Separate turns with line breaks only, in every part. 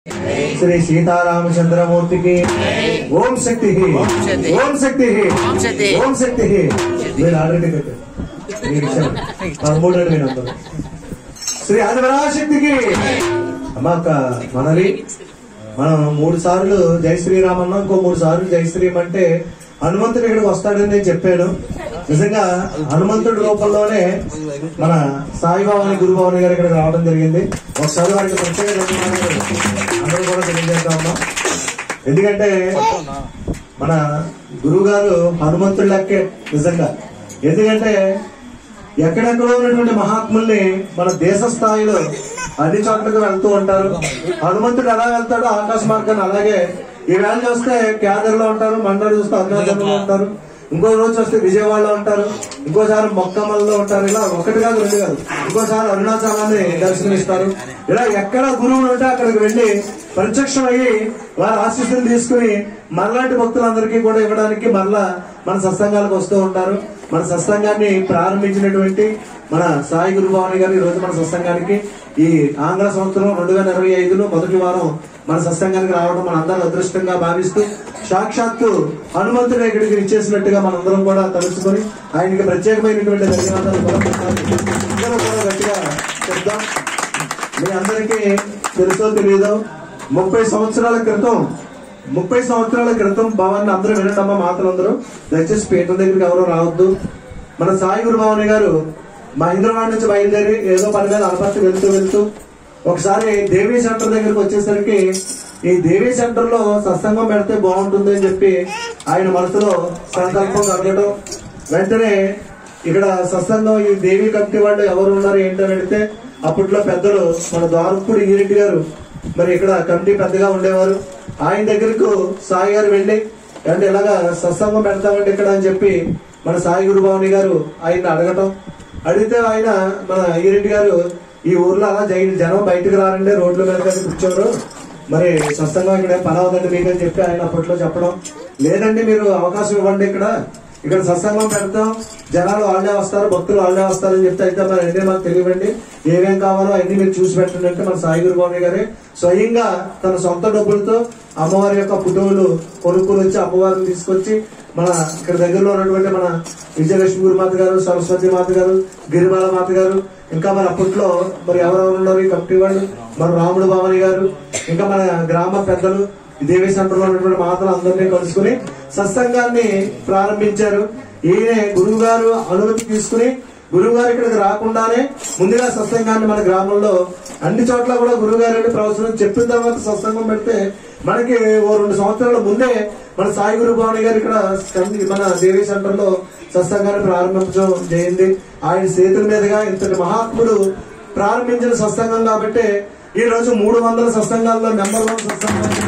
శ్రీ సీతారామచంద్రమూర్తికి ఓం శక్తి ఓం శక్తి ఓం శక్తి. మీరు ఆల్రెడీ శ్రీ ఆదిపరాశక్తికి. అమ్మాక మనది మనం 3 సార్లు జై శ్రీరామ్ అన్నాం, ఇంకో 3 సార్లు జై శ్రీరామ్ అంటే హనుమంతుడు ఇక్కడికి వస్తాడని నేను చెప్పాను. నిజంగా హనుమంతుడి రూపంలోనే మన సాయిబాబాని గురుభవాని గారు ఇక్కడికి రావడం జరిగింది. ఒకసారి వారికి ప్రత్యేక ధన్యవాదాలు అందరూ కూడా తెలియజేస్తా ఉన్నాం. ఎందుకంటే మన గురువు గారు హనుమంతుడి లెక్కే నిజంగా. ఎందుకంటే ఎక్కడెక్కడో ఉన్నటువంటి మహాత్ముల్ని మన దేశ స్థాయిలో అన్ని చోట్లకు వెళ్తూ ఉంటారు. హనుమంతుడు ఎలా వెళ్తాడో ఆకాశ మార్గాన్ని అలాగే ఈవేళ చూస్తే క్యాదర్ లో ఉంటారు, మండలి చూస్తే అరుణాచలంలో ఉంటారు, ఇంకో రోజు వస్తే విజయవాడలో ఉంటారు, ఇంకోసారి మొక్కమల్లో ఉంటారు. ఇలా 1 కాదు 2 కాదు, ఇంకోసారి అరుణాచలాన్ని దర్శనమిస్తారు. ఇలా ఎక్కడ గురువులు ఉంటే అక్కడికి వెళ్లి ప్రత్యక్షం అయ్యి వారి ఆశీస్సులు తీసుకుని మరలాంటి భక్తులందరికీ కూడా ఇవ్వడానికి మరలా మన సత్సంగాలకు వస్తూ ఉంటారు. మన సత్సంగాన్ని ప్రారంభించినటువంటి మన సాయి గురుభవాని గారు ఈ రోజు మన సత్సంగానికి ఈ ఆంగ్ల సంవత్సరం 2025లో మొదటి వారం మన సత్సంగానికి రావడం మన అందరూ అదృష్టంగా భావిస్తూ సాక్షాత్తు హనుమంతుడు ఇక్కడికి ఇచ్చేసినట్టుగా మనందరం కూడా తలుచుకొని ఆయనకి ప్రత్యేకమైనటువంటి ధన్యవాదాలు కూడా గట్టిగా చెప్తాం. మీ అందరికీ తెలుసో తెలియదో 30 సంవత్సరాల క్రితం భవాన్ని అందరూ వినండమ్మా, మాతలందరూ దయచేసి పీఠం దగ్గరికి ఎవరో రావద్దు. మన సాయి గురుభవాని గారు మహేంద్రవాడ నుంచి బయలుదేరి ఏదో పని మీద అనపర్తి వెళ్తూ ఒకసారి దేవీ సెంటర్ దగ్గరికి వచ్చేసరికి ఈ దేవీ సెంటర్ లో సత్సంగం పెడితే బాగుంటుంది అని చెప్పి ఆయన మనసులో సంకల్పం కలగడం, వెంటనే ఇక్కడ సత్సంగం ఈ దేవీ కమిటీ వాళ్ళు ఎవరు ఉన్నారు ఏంటని అడిగితే అప్పట్లో పెద్దలు మన ద్వారపుడి ఈరెడ్డి గారు మరి ఇక్కడ కమిటీ పెద్దగా ఉండేవారు. ఆయన దగ్గరకు సాయి గారు వెళ్ళి అంటే ఇలాగా సత్సంగం పెడతామండి ఇక్కడ అని చెప్పి మన సాయి గురుభవాని గారు ఆయన అడిగితే ఆయన మన ఈరెడ్డి గారు ఈ ఊర్లో అలా జనం బయటకు రారండి, రోడ్ల మీద కానీ కూర్చోరు, మరి సత్సంగం ఇక్కడ పని అవుతుంది మీకు అని చెప్పి ఆయన అప్పట్లో చెప్పడం. లేదండి మీరు అవకాశం ఇవ్వండి, ఇక్కడ సత్సంగం పెడతాం, జనాలు వాళ్ళే వస్తారు, భక్తులు వాళ్ళే వస్తారని చెప్తే అయితే మరి అన్ని మాకు తెలియవండి, ఏమేం కావాలో అన్ని మీరు చూసి పెట్టండి అంటే మన సాయి గురుభవాని గారే స్వయంగా తన సొంత డబ్బులతో అమ్మవారి యొక్క ఫోటోలు కొనుక్కొని వచ్చి అమ్మవారిని తీసుకొచ్చి మన ఇక్కడ దగ్గరలో ఉన్నటువంటి మన విజయలక్ష్మి గురుమాత గారు, సరస్వతి మాత గారు, గిరిబాల మాత గారు, ఇంకా మన అప్పట్లో మరి ఎవరెవరు ఉన్నారు ఈ కమిటీ వాళ్ళు, మన రాముడు భవాని గారు, ఇంకా మన గ్రామ పెద్దలు దేవీ సెంటర్ లో ఉన్నటువంటి మాతలు అందరినీ కలుసుకుని సత్సంగాన్ని ప్రారంభించారు. ఈయన గురువు గారు అనుమతి తీసుకుని గురువు గారు ఇక్కడికి రాకుండానే ముందుగా సత్సంగాన్ని మన గ్రామంలో అన్ని చోట్ల కూడా గురువు గారు ప్రవచనం చెప్పిన తర్వాత సత్సంగం పెడితే మనకి ఓ 2 సంవత్సరాల ముందే మన సాయి గురుభవాని గారు ఇక్కడ మన దేవీ సెంటర్ లో సత్సంగాన్ని ప్రారంభించడం జరిగింది. ఆయన చేతుల మీదుగా ఇంతటి మహాత్ముడు ప్రారంభించిన సత్సంగం కాబట్టి ఈ రోజు 300 సత్సంగాల్లో నెంబర్ 1 సత్సంగాన్ని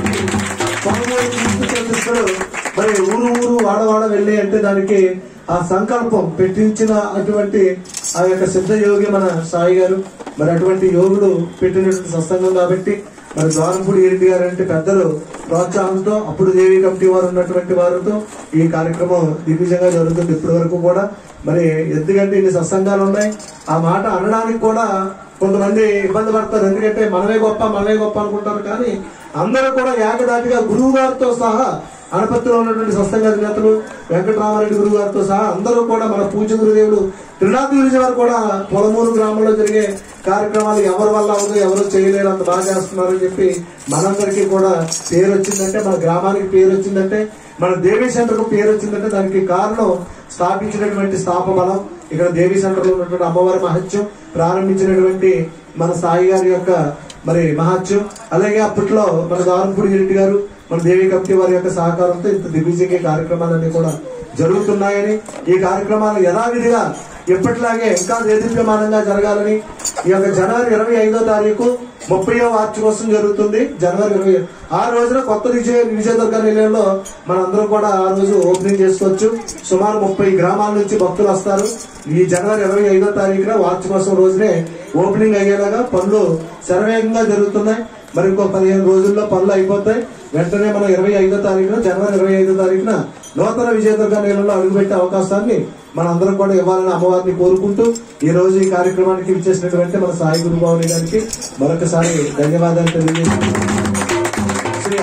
మరి ఊరు వాడవాడ వెళ్ళి అంటే దానికి ఆ సంకల్పం పెట్టించిన అటువంటి ఆ యొక్క సిద్ధ యోగి మన సాయి గారు, మరి అటువంటి యోగుడు పెట్టినటువంటి సత్సంగం కాబట్టి మరి ద్వారంపూడి ఈరెడ్డి గారు అంటే పెద్దలు ప్రోత్సాహంతో అప్పుడు దేవీ కమిటీ వారు ఉన్నటువంటి వారితో ఈ కార్యక్రమం దిగ్విజయంగా జరుగుతుంది ఇప్పటి వరకు కూడా. మరి ఎందుకంటే ఇన్ని సత్సంగాలు ఉన్నాయి, ఆ మాట అనడానికి కూడా కొంతమంది ఇబ్బంది పడతారు. ఎందుకంటే మనమే గొప్ప అనుకుంటారు. కానీ అందరూ కూడా ఏకదాటిగా గురువు గారితో సహా అనపత్తిలో ఉన్నటువంటి సత్సంగ నేతలు వెంకటరామారెడ్డి గురువు గారితో సహా అందరూ కూడా మన పూజ గురుదేవులు త్రినాథ్ గురుజీ వారు కూడా పొలమూరు గ్రామంలో జరిగే కార్యక్రమాలు ఎవరి వల్ల అవుతుందో ఎవరు చేయలేరు, అంత బాగా చేస్తున్నారని చెప్పి మనందరికీ కూడా పేరు వచ్చిందంటే, మన గ్రామానికి పేరు వచ్చిందంటే, మన దేవీ సెంటర్ కు పేరు వచ్చిందంటే దానికి కారణం స్థాపించినటువంటి స్థాప బలం, ఇక్కడ దేవీ సెంటర్ లో ఉన్నటువంటి అమ్మవారి మహత్యం, ప్రారంభించినటువంటి మన సాయి గారి యొక్క మరి మహత్యం, అలాగే అప్పట్లో మన దారంపూడి రెడ్డి గారు మన దేవీ కమిటీ వారి యొక్క సహకారంతో ఇంత దిగ్విజయ కార్యక్రమాలన్నీ కూడా జరుగుతున్నాయని, ఈ కార్యక్రమాలు యథావిధిగా ఎప్పటిలాగే ఇంకా దేదీప్యమానంగా జరగాలని ఈ యొక్క జనవరి 25వ తారీఖు 30వ వార్షికోత్సవం జరుగుతుంది. జనవరి 20 ఆ రోజున కొత్త విజయదుర్గ నిలయంలో మనందరం కూడా ఆ రోజు ఓపెనింగ్ చేసుకోవచ్చు. సుమారు 30 గ్రామాల నుంచి భక్తులు వస్తారు. ఈ జనవరి 25వ తారీఖున వార్షికోత్సవం రోజునే ఓపెనింగ్ అయ్యేలాగా పనులు శరవేగంగా జరుగుతున్నాయి. మరి ఇంకో 15 రోజుల్లో పనులు అయిపోతాయి. వెంటనే మనం 25వ తారీఖున జనవరి 25వ తారీఖున నూతన విజయదుర్గ నిలయంలో అడుగుపెట్టే అవకాశాన్ని మనందరం కూడా ఇవ్వాలని అమ్మవారిని కోరుకుంటూ ఈ రోజు ఈ కార్యక్రమానికి ఇచ్చేసినటువంటి మన సాయి గురుభవాని గారికి మరొకసారి ధన్యవాదాలు తెలియజేస్తున్నాం.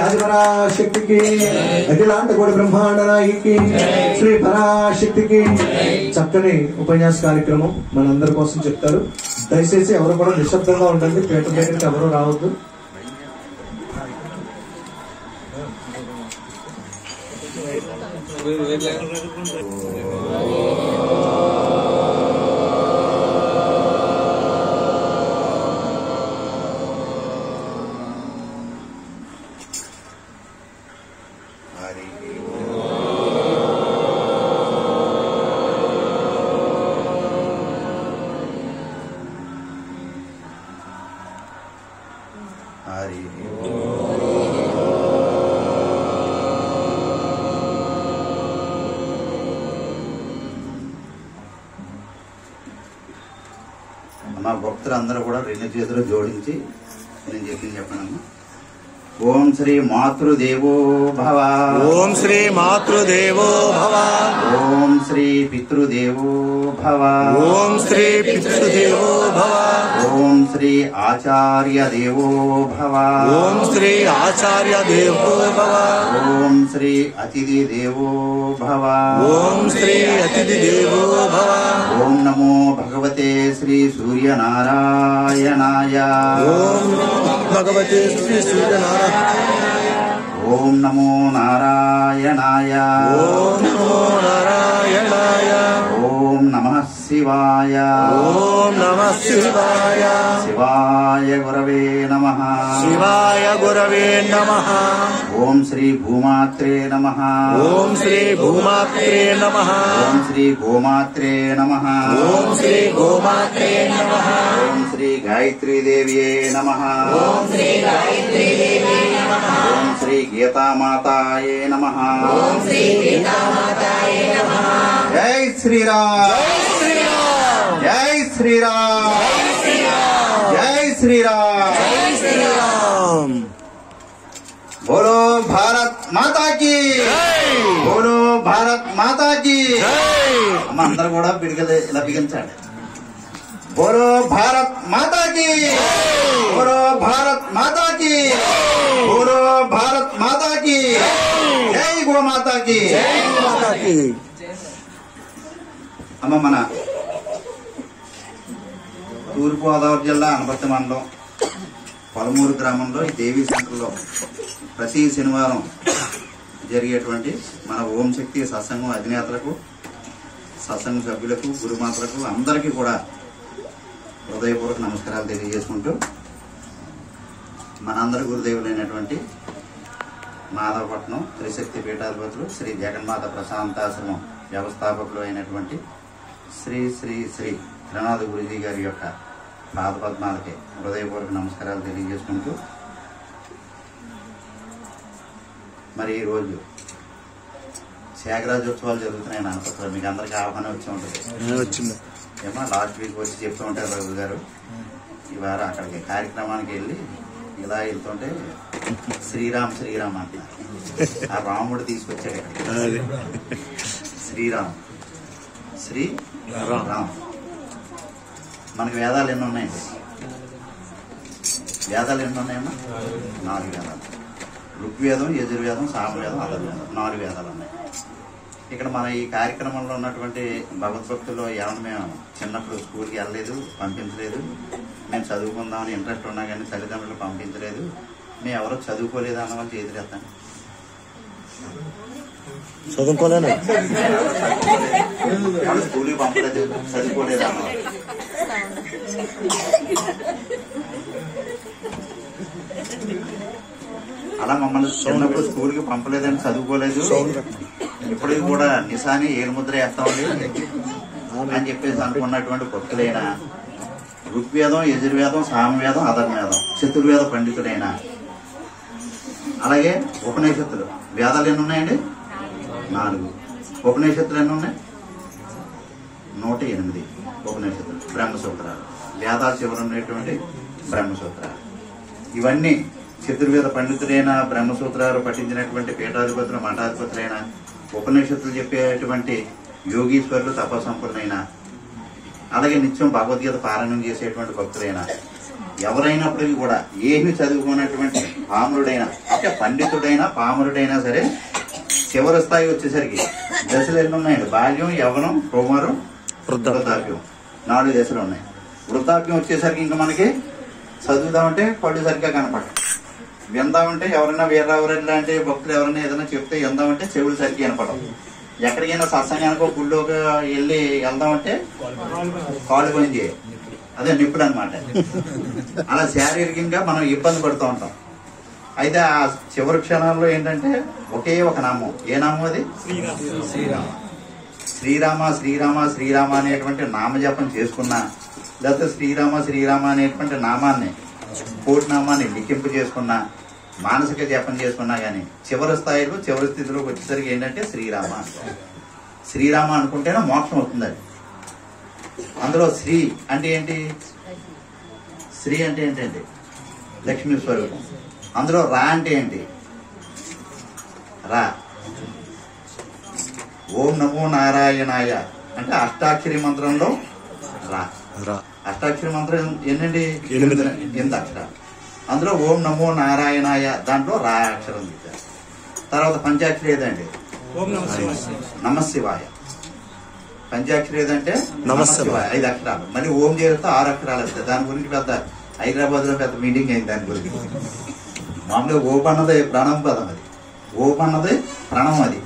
ఆదిపరాశక్తికి, అఖిలాండ కోటి బ్రహ్మాండ నాయకి, శ్రీ పరాశక్తికి. చక్కని ఉపన్యాస కార్యక్రమం మనందరి కోసం చెప్తారు. దయచేసి ఎవరు కూడా నిశ్శబ్దంగా ఉండండి. పేట దగ్గరికి ఎవరు రావద్దు.
మా భక్తులందరూ కూడా రెండు చేతులు జోడించి నేను చెప్పింది చెప్పనమ్మా. ఓం శ్రీ మాతృదేవో భవ.
ఓం శ్రీ మాతృదేవో భవ.
ఓం శ్రీ పితృదేవో భవ.
ఓం శ్రీ పితృదేవో భవ.
ఓం శ్రీ ఆచార్య దేవో భవ.
ఓం శ్రీ ఆచార్య దేవో భవ.
ఓం శ్రీ అతిథి దేవో భవ.
ఓం శ్రీ అతిథి దేవో భవ.
ఓం నమో భగవతే శ్రీ సూర్యనారాయణాయ.
ఓం భగవతే శ్రీ సూర్యనారాయణ.
ఓం నమో నారాయణాయ.
ఓం నమో నారాయణాయ.
ఓం నమః శివాయ.
ఓం నమః శివాయ.
శివాయ గురవే నమః.
శివాయ గురవే నమః.
ఓం శ్రీ భూమాత్రే నమః.
ఓం శ్రీ భూమాత్రే నమః.
ఓం శ్రీ గోమాత్రే నమః.
ఓం శ్రీ గోమాత్రే నమః.
ఓం శ్రీ గాయత్రీ దేవ్యే నమః.
ఓం శ్రీ గాయత్రీ దేవే నమః.
ఓం శ్రీ గీతామాతాయే నమః.
ఓం శ్రీ గీతామాతాయే నమః.
జై శ్రీరామ్. జై శ్రీరామ్. జై శ్రీరామ్.
జై శ్రీరామ్.
బోలో భారత్ మాతా కీ. బోలో భారత్ మాతా కీ. అమ్మ అందరూ కూడా పిడికలు ఇలా బిగించండి. బోలో భారత్ మాతా కీ. బోలో భారత్ మాతా కీ. బోలో భారత్ మాతా కీ. జై గోమాతా కీ. అమ్మ మన తూర్పుగోదావరి జిల్లా అనపర్తి మండలం పొలమూరు గ్రామంలో ఈ దేవీ సెంటర్లో ప్రతి శనివారం జరిగేటువంటి మన ఓం శక్తి సత్సంగం అధినేతలకు, సత్సంగ సభ్యులకు, గురుమాతలకు అందరికీ కూడా హృదయపూర్వక నమస్కారాలు తెలియజేసుకుంటూ మనందరి గురుదేవులైనటువంటి మాధవపట్నం త్రిశక్తి పీఠాధిపతులు శ్రీ జగన్మాత ప్రశాంతాశ్రమం వ్యవస్థాపకులు అయినటువంటి శ్రీ శ్రీ శ్రీ త్రినాథ గురుజీ గారి యొక్క పాదపద్మాలకి హృదయపూర్వక నమస్కారాలు తెలియజేసుకుంటూ మరి ఈరోజు త్యాగరాజోత్సవాలు జరుగుతున్నాయి అనపత్రం. మీకు అందరికీ ఆహ్వానం వచ్చి ఉంటుంది ఏమో. లాస్ట్ వీక్ వచ్చి చెప్తూ ఉంటారు రఘు గారు. ఈ వారం అక్కడికి కార్యక్రమానికి వెళ్ళి ఇలా వెళ్తుంటే శ్రీరామ్ శ్రీరామ్ అంటున్నారు. ఆ రాముడు తీసుకొచ్చాడు ఇక్కడ. శ్రీరామ్ శ్రీ రామ్. మనకి వేదాలు ఎన్ని ఉన్నాయండి? వేదాలు ఎన్ని ఉన్నాయమ్మా? 4 వేదాలు. ఋగ్వేదం, యజుర్వేదం, సామవేదం, అథర్వవేదం 4 వేదాలు ఉన్నాయి. ఇక్కడ మన ఈ కార్యక్రమంలో ఉన్నటువంటి భగవద్భక్తులు ఏమన్నా మేము చిన్నప్పుడు స్కూల్కి వెళ్ళలేదు, పంపించలేదు, మేము చదువుకుందామని ఇంట్రెస్ట్ ఉన్నా కానీ తల్లిదండ్రులు పంపించలేదు, మేము ఎవరో చదువుకోలేదు అన్న వాళ్ళు చేతులు ఎత్తాను.
చదువుకోలేను,
వాళ్ళు స్కూల్కి పంపలేదు, చదువుకోలేదు అన్నవాళ్ళు. అలా మమ్మల్ని చిన్నప్పుడు స్కూల్కి పంపలేదని, చదువుకోలేదు, ఇప్పటికి కూడా నిశాని ఏలుముద్ర వేస్తామండి అని చెప్పేసి అనుకున్నటువంటి భక్తులైన ఋగ్వేదం, యజుర్వేదం, సామవేదం, అథర్వవేదం చతుర్వేద పండితులైన, అలాగే ఉపనిషత్తులు వేదాలు ఎన్ని ఉన్నాయండి? 4. ఉపనిషత్తులు ఎన్ని ఉన్నాయి? 108 ఉపనిషత్తులు, బ్రహ్మసూత్రాలు, వేదాలు చివరి ఉన్నటువంటి బ్రహ్మసూత్రాలు. ఇవన్నీ చతుర్వేద పండితులైన, బ్రహ్మసూత్రాలు పఠించినటువంటి పీఠాధిపతులు, మఠాధిపతులైన, ఉపనిషత్తులు చెప్పేటువంటి యోగీశ్వరులు, తపస్సంపన్నులైన, అలాగే నిత్యం భగవద్గీత పారాయణం చేసేటువంటి భక్తులైన, ఎవరైనప్పటికీ కూడా ఏమి చదువుకున్నటువంటి పాముడైన ఓకే, పండితుడైనా పామరుడైనా సరే చివరి స్థాయి వచ్చేసరికి దశలు ఎన్ని ఉన్నాయండి? బాల్యం, యవ్వనం, కౌమారం, వృద్ధాప్యం. 4 దశలు ఉన్నాయి. వృద్ధాప్యం వచ్చేసరికి ఇంకా మనకి చదువుదామంటే కళ్ళు సరిగ్గా కనపడదు, విందామంటే ఎవరైనా వీరరావురెడ్డి లాంటి భక్తులు ఎవరైనా ఏదైనా చెప్తే విందామంటే చెవులు సరిగ్గా వినపడవు. ఎక్కడికైనా సత్సంగానికో గుళ్ళోకి వెళ్దామంటే కాళ్ళు పని చేయాలి, అదే నిప్పులు అనమాట. అలా శారీరకంగా మనం ఇబ్బంది పడుతూ ఉంటాం. అయితే ఆ చివరి క్షణాల్లో ఏంటంటే ఒకే ఒక నామం. ఏ నామం అది? శ్రీరామ. శ్రీరామ శ్రీరామ శ్రీరామ అనేటువంటి నామజపం చేసుకున్నా, లేకపోతే శ్రీరామ శ్రీరామ అనేటువంటి నామాన్ని, కోటి నామాన్ని లిఖింపు చేసుకున్నా, మానసిక జపం చేసుకున్నా కానీ చివరి స్థాయిలో చివరి స్థితిలోకి వచ్చేసరికి ఏంటంటే శ్రీరామ. శ్రీరామ అనుకుంటేనే మోక్షం అవుతుందండి. అందులో శ్రీ అంటే ఏంటి? శ్రీ అంటే ఏంటండి? లక్ష్మీ స్వరూపం. అందులో రా అంటే ఏంటి? రా. ఓం నమో నారాయణాయ అంటే అష్టాక్షరి మంత్రంలో రా. అష్టాక్షరి మంత్రం ఎన్నండి? 8 అక్షరాలు. అందులో ఓం నమో నారాయణాయ దాంట్లో రా అక్షరం ఇచ్చారు. తర్వాత పంచాక్షరి ఏదండి? నమశివాయ. పంచాక్షరి ఏదంటే నమశివాయ, 5 అక్షరాలు. మళ్ళీ ఓం చేస్తే 6 అక్షరాలు వస్తాయి. దాని గురించి పెద్ద హైదరాబాద్ లో పెద్ద మీటింగ్ అయింది దాని గురించి. మామూలుగా ఓం అన్నది ప్రణవం పదం, అది ఓం అన్నది ప్రణవం, అది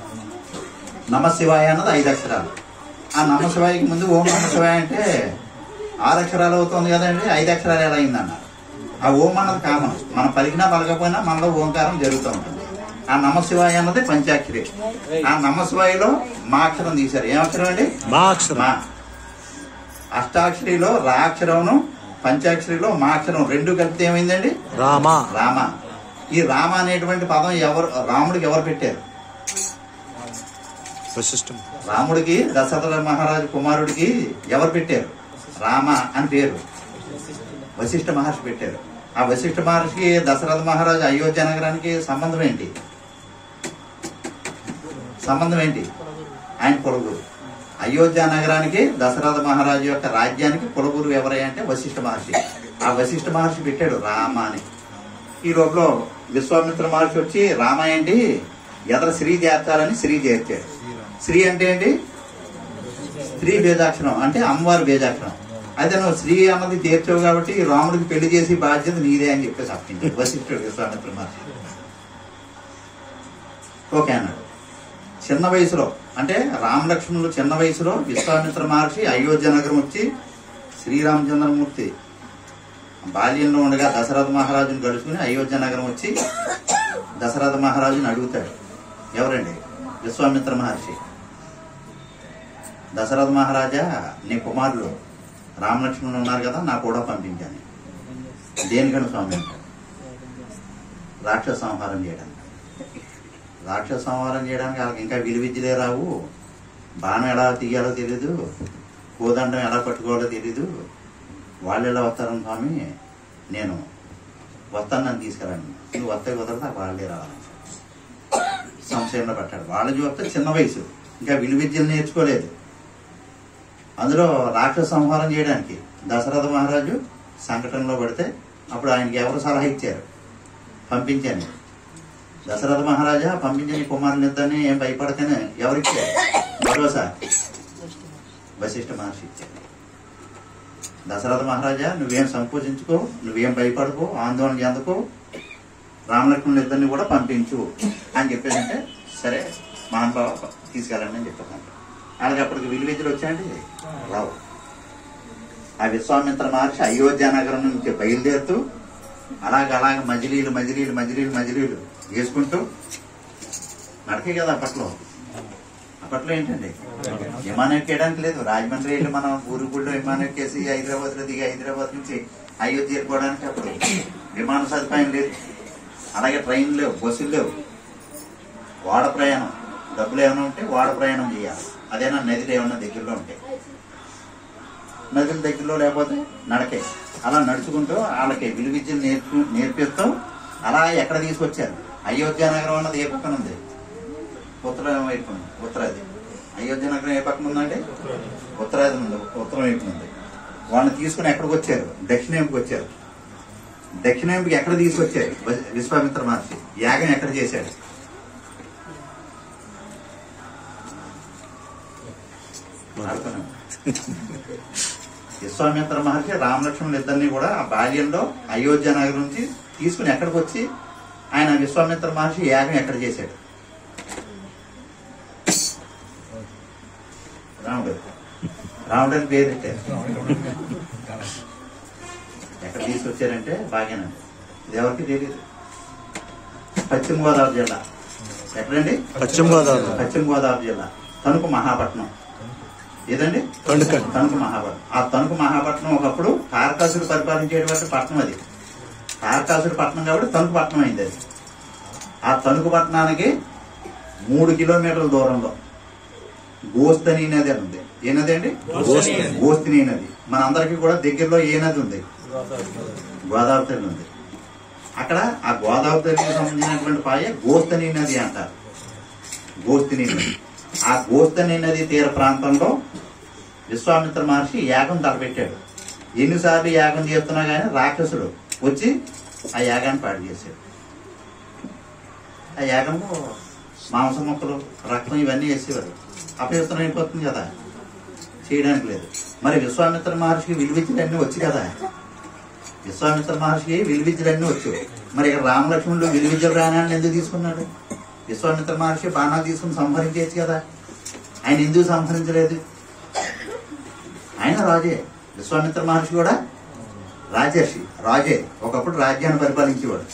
నమశివాయ అన్నది 5 అక్షరాలు. ఆ నమశివాయకి ముందు ఓం నమశివాయ అంటే 6 అక్షరాలు అవుతుంది కదండి, 5 అక్షరాలు ఎలా అయిందన్నారు. ఆ ఓం అన్నది కామన్, మనం పలికినా పలకపోయినా మనలో ఓంకారం జరుగుతూ ఉంటుంది. ఆ నమశివాయ అన్నది పంచాక్షరి. ఆ నమశివాయలో మా అక్షరం తీశారు. ఏం అక్షరం అండి? మా. అష్టాక్షరిలో రా అక్షరం, పంచాక్షరిలో మా అక్షరం 2 కలిపితే ఏమైందండి? రామ. రామ. ఈ రామ అనేటువంటి పదం రాముడికి ఎవరు పెట్టారు? రాముడికి దశరథ మహారాజు కుమారుడికి ఎవరు పెట్టారు? రామ అని పేరు వశిష్ఠ మహర్షి పెట్టారు. ఆ వశిష్ఠ మహర్షికి దశరథ మహారాజు అయోధ్య నగరానికి సంబంధం ఏంటి? ఆయన కులగురు. అయోధ్య నగరానికి దశరథ మహారాజు యొక్క రాజ్యానికి కులగురు ఎవరై అంటే వశిష్ఠ మహర్షి. ఆ వశిష్ఠ మహర్షి పెట్టాడు రామ అని. ఈ లోపల విశ్వామిత్ర మహర్షి వచ్చి రామ ఏంటి ఎదర శ్రీ చేర్చాలని శ్రీ చేర్చాడు. శ్రీ అంటే ఏంటి? స్త్రీ బీజాక్షరం అంటే అమ్మవారి బీజాక్షరం. అయితే నువ్వు శ్రీ అన్నది తీర్చావు కాబట్టి రాముడికి పెళ్లి చేసి బాధ్యత నీదే అని చెప్పేసి అప్పించాడు వశిష్ఠుడు విశ్వామిత్ర మహర్షి. ఓకే అన్నాడు. చిన్న వయసులో అంటే రామలక్ష్మణులు చిన్న వయసులో విశ్వామిత్ర మహర్షి అయోధ్య నగరం వచ్చి శ్రీరామచంద్రమూర్తి బాల్యంలో ఉండగా దశరథ మహారాజుని గడుచుకుని అయోధ్య నగరం వచ్చి దశరథ మహారాజుని అడుగుతాడు. ఎవరండి? విశ్వామిత్ర మహర్షి. దశరథ మహారాజా, నీ కుమారులు రామలక్ష్మణులు ఉన్నారు కదా, నా కూడా పంపించాను. దేనికని స్వామి? రాక్షస సంహారం చేయడానికి. రాక్షస సంహారం చేయడానికి వాళ్ళకి ఇంకా విలువిద్యలే రావు, బాణం ఎలా తీయాలో తెలీదు, కోదండం ఎలా పట్టుకోవాలో తెలీదు. వాళ్ళు ఎలా వస్తారని స్వామి, నేను వస్తాను, నన్ను తీసుకురండి. నువ్వు వస్తే కుదరదా వాళ్ళే రావాలి. సంశయంలో పట్టాడు. వాళ్ళు చూస్తే చిన్న వయసు, ఇంకా విలువిద్యలు నేర్చుకోలేదు. అందులో రాక్షస సంహారం చేయడానికి దశరథ మహారాజు సంకటంలో పడితే అప్పుడు ఆయనకి ఎవరు సలహా ఇచ్చారు? పంపించాను. దశరథ మహారాజా పంపించని కుమారుని ఇద్దని ఏం భయపడితేనే ఎవరిచ్చారు భరోసా? వశిష్ఠ మహర్షి ఇచ్చారు. దశరథ మహారాజా నువ్వేం సంకోచించుకో, నువ్వేం భయపడుకో, ఆందోళన చెందుకో, రామలక్ష్మణులు ఇద్దరిని కూడా పంపించు అని చెప్పేదంటే సరే మహానుభావ తీసుకెళ్ళండి అని చెప్పాను. వాళ్ళకి అప్పటికి విలువిద్యలు వచ్చాయండి రావు. ఆ విశ్వామిత్ర మహర్షి అయోధ్య నగరం నుంచి బయలుదేరుతూ అలాగ మజిలీలు వేసుకుంటూ నడకే కదా అప్పట్లో. అప్పట్లో ఏంటండి విమానం ఎక్కేయడానికి లేదు. రాజమండ్రి వెళ్ళి మనం ఊరు గుళ్ళో విమానం ఎక్కేసి హైదరాబాద్ లో దిగి హైదరాబాద్ నుంచి అయోధ్య వెళ్ళిపోవడానికి అప్పుడు విమాన సదుపాయం లేదు. అలాగే ట్రైన్లు లేవు, బస్సులు లేవు. వాడ ప్రయాణం, డబ్బులు ఏమైనా ఉంటే వాడ ప్రయాణం చేయాలి. అదేనా నదిలో ఏమన్నా దగ్గరలో ఉంటే, నదుల దగ్గరలో లేకపోతే నడకే. అలా నడుచుకుంటూ వాళ్ళకి విలువిద్యలు నేర్పిస్తూ అలా ఎక్కడ తీసుకొచ్చారు. అయోధ్య నగరం అన్నది ఏ పక్కన ఉంది? ఉత్తరం వైపు ఉంది. ఉత్తరాది. అయోధ్య నగరం ఏ పక్కన ఉందంటే ఉత్తరాది ఉంది, ఉత్తరం వైపు ఉంది. వాళ్ళని తీసుకుని ఎక్కడికి వచ్చారు? దక్షిణ వైపుకి వచ్చారు. దక్షిణాంబకి ఎక్కడ తీసుకొచ్చారు విశ్వామిత్ర మహర్షి? యాగం ఎక్కడ చేశాడు? విశ్వామిత్ర మహర్షి రామలక్ష్మణులు ఇద్దరిని కూడా ఆ బాల్యంలో అయోధ్య నగరం నుంచి తీసుకుని ఎక్కడికి వచ్చి ఆయన విశ్వామిత్ర మహర్షి యాగం ఎక్కడ చేశాడు? రాముడు అని పేరు పెట్టారు. ఎక్కడ తీసుకొచ్చారంటే భాగ్యనండి. ఇది ఎవరికి తెలియదు. పశ్చిమ గోదావరి జిల్లా. ఎక్కడండి? పశ్చిమ గోదావరి జిల్లా తణుకు మహాపట్నం. ఏదండి? తణుకు మహాపట్నం. ఆ తణుకు మహాపట్నం ఒకప్పుడు తారకాసుడు పరిపాలించేటువంటి పట్టణం. అది తారకాసుడు పట్టణం కాబట్టి తణుకు పట్టణం అయింది. అది ఆ తణుకు పట్టణానికి 3 కిలోమీటర్ల దూరంలో గోస్తని నది అని ఉంది. ఏ నది అండి? గోస్తని నది. మనందరికీ కూడా దగ్గరలో ఏ నది ఉంది? గోదావరి తల్లి ఉంది. అక్కడ ఆ గోదావరి తల్లికి సంబంధించినటువంటి పాయ గోస్తని నది అంటారు. గోస్తని నది. ఆ గోస్తని నది తీర ప్రాంతంలో విశ్వామిత్ర మహర్షి యాగం తలపెట్టాడు. ఎన్నిసార్లు యాగం చేస్తున్నా గానీ రాక్షసుడు వచ్చి ఆ యాగాన్ని పాడు చేశాడు. ఆ యాగంలో మాంసం మొక్కలు, రక్తం ఇవన్నీ వేసేవారు. అపవిత్రం అయిపోతుంది కదా, చేయడానికి లేదు. మరి విశ్వామిత్ర మహర్షికి విలువిద్యలన్నీ వచ్చు కదా. విశ్వామిత్ర మహర్షికి విలువిద్యలన్నీ వచ్చు. మరి ఇక్కడ రామలక్ష్మణుడు విలువిద్యలు రానాన్ని ఎందుకు తీసుకున్నాడు? విశ్వామిత్ర మహర్షి బాణాలు తీసుకుని సంహరించేది కదా. ఆయన ఎందుకు సంహరించలేదు? ఆయన రాజే. విశ్వామిత్ర మహర్షి కూడా రాజే. ఒకప్పుడు రాజ్యాన్ని పరిపాలించేవాడు.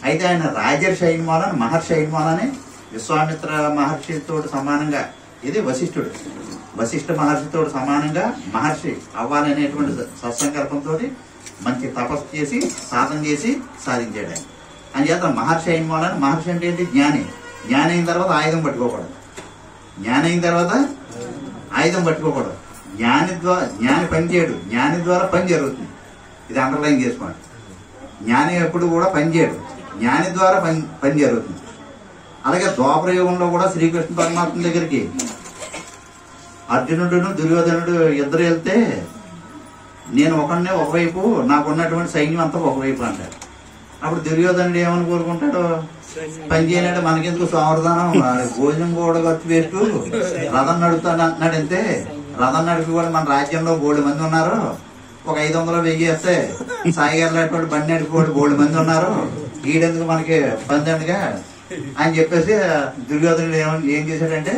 అయితే ఆయన రాజర్షి అయిన మూలన, మహర్షి అయిన మూలనే విశ్వామిత్ర మహర్షితో సమానంగా, ఇది వశిష్ఠ మహర్షితో సమానంగా మహర్షి అవ్వాలనేటువంటి సత్సంకల్పంతో మంచి తపస్సు చేసి సాధన చేసి సాధించాడు ఆయన. అందుచేత మహర్షి అయిన మూలన, మహర్షి అంటే ఏంటి? జ్ఞాని. జ్ఞాని అయిన తర్వాత ఆయుధం పట్టుకోకూడదు. జ్ఞాని అయిన తర్వాత ఆయుధం పట్టుకోకూడదు. జ్ఞాని పని చేయడు, జ్ఞాని ద్వారా పని జరుగుతుంది. ఇది అండర్లైన్ చేసుకోండి. జ్ఞాని ఎప్పుడు కూడా పని చేయడు, జ్ఞాని ద్వారా పని జరుగుతుంది. అలాగే ద్వాపర యుగంలో కూడా శ్రీకృష్ణ పరమాత్మ దగ్గరికి అర్జునుడును దుర్యోధనుడు ఇద్దరు వెళ్తే, నేను ఒకనే ఒకవైపు, నాకున్నటువంటి సైన్యం అంతా ఒకవైపు అంటాడు. అప్పుడు దుర్యోధనుడు ఏమని కోరుకుంటాడు? పని చేయనంటే మనకెందుకు సావధానం, భోజనం కూడా ఖర్చు పెట్టు, రథం నడుపుతాడు అంటున్నాడు. అంతే, రథం నడిపి కూడా మన రాజ్యంలో 3 మంది ఉన్నారు. ఒక 500-1000 వేస్తే సాయి గారు బండి నడిపి 3 మంది ఉన్నారు. ఈడెందుకు మనకి పందండిగా అని చెప్పేసి దుర్యోధనుడు ఏం చేశాడంటే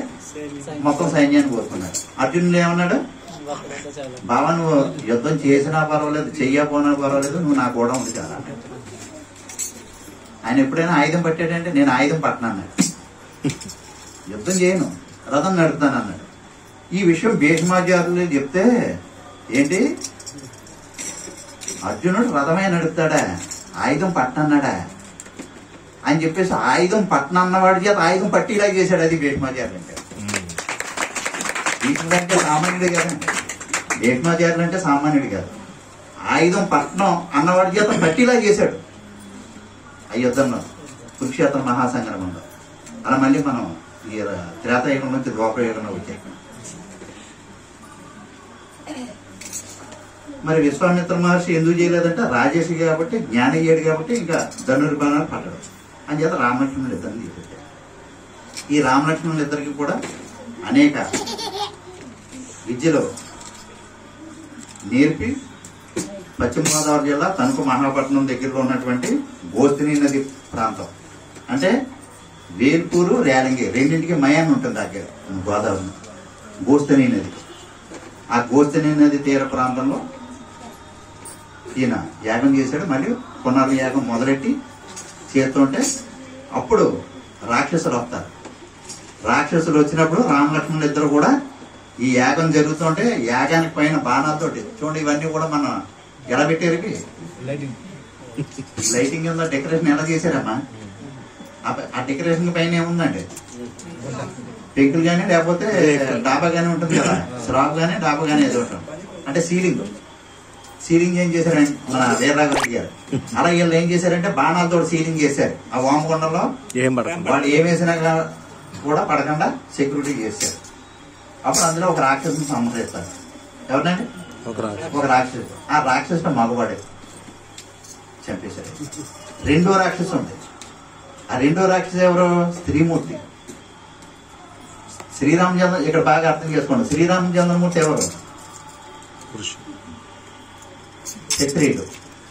మొత్తం సైన్యాన్ని కోరుకున్నాడు. అర్జునుడు ఏమన్నాడు? బావా, నువ్వు యుద్ధం చేసినా పర్వాలేదు, చెయ్యపోనా పర్వాలేదు, నువ్వు నా కూడా ఉంది చాలా. ఆయన ఎప్పుడైనా ఆయుధం పట్టాడంటే నేను ఆయుధం పట్టనన్నాడు. యుద్ధం చేయను, రథం నడుపుతాను అన్నాడు. ఈ విషయం భీష్మాచార్యులు చెప్తే, ఏంటి అర్జునుడు రథమే నడుపుతాడా, ఆయుధం పట్టనన్నాడా అని చెప్పేసి ఆయుధం పట్టనన్నవాడి చేత ఆయుధం పట్టిలా చేశాడు. అది భీష్మాచార్యులు అంటే. భీష్ముడు అంటే సామాన్యుడు కాదండి. భీష్మాచార్యులు అంటే సామాన్యుడు కాదు. ఆయుధం పట్టణం అన్నవాడి చేత పట్టిలా చేశాడు ఆ యుద్ధంలో, కురుక్షేత్ర మహాసంగ్రామంలో. అలా మళ్ళీ మనం ఈ త్రేతాయుగం నుంచి ద్వాపరయుగంలో వచ్చాం. మరి విశ్వామిత్ర మహర్షి ఎందుకు చేయలేదంటే రాజేషి కాబట్టి, జ్ఞానయ్యాడు కాబట్టి ఇంకా ధనుర్బాణాలు పట్టడు అని చేత రామలక్ష్మణులు ఇద్దరిని తీసుకొచ్చారు. ఈ రామలక్ష్మణులు ఇద్దరికి కూడా అనేక విద్యలు నేర్పి పశ్చిమ గోదావరి జిల్లా తణుకు మహాపట్నం దగ్గరలో ఉన్నటువంటి గోస్తని నది ప్రాంతం, అంటే వేల్పూరు, రేలంగి రెండింటికి మయాన్ని ఉంటుంది దగ్గర గోదావరి. గోస్తని నది, ఆ గోస్తని నది తీర ప్రాంతంలో ఈయన యాగం చేశాడు. మళ్ళీ పునర్యాగం మొదలెట్టి చేస్తుంటే అప్పుడు రాక్షసులు వస్తారు. రాక్షసులు వచ్చినప్పుడు రామలక్ష్మణులు ఇద్దరు కూడా ఈ యాగం జరుగుతుంటే యాగానికి పైన బాణాలతోటి, చూడండి ఇవన్నీ కూడా మనం ఎలా పెట్టారు, లైటింగ్ ఉందా, డెకరేషన్ ఎలా చేశారమ్మా? ఆ డెకరేషన్ పైన ఏముందండి? పెంకులు కానీ లేకపోతే డాబా కానీ ఉంటుంది కదా, స్లాబ్ కానీ డాబా కానీ ఏదో ఉంటుంది. అంటే సీలింగ్ ఏం చేశారంటే మన వీరరాఘవరెడ్డి గారు, అలా వీళ్ళు ఏం చేశారంటే బాణాలతో సీలింగ్ చేశారు. ఆ వామకొండలో వాళ్ళు ఏం వేసినా కూడా పడకుండా సెక్యూరిటీ చేశారు. అప్పుడు అందులో ఒక రాక్షసుని సంహరిస్తారు. ఎవరినండి? ఒక రాక్షసుడు. ఆ రాక్షసుడు మగవాడే. చంపేశారు. రెండో రాక్షసు ఉంది. ఆ రెండో రాక్షసు ఎవరు? స్త్రీమూర్తి. శ్రీరామచంద్ర, ఇక్కడ బాగా అర్థం చేసుకోండి, శ్రీరామచంద్రమూర్తి ఎవరు? క్షత్రియుడు.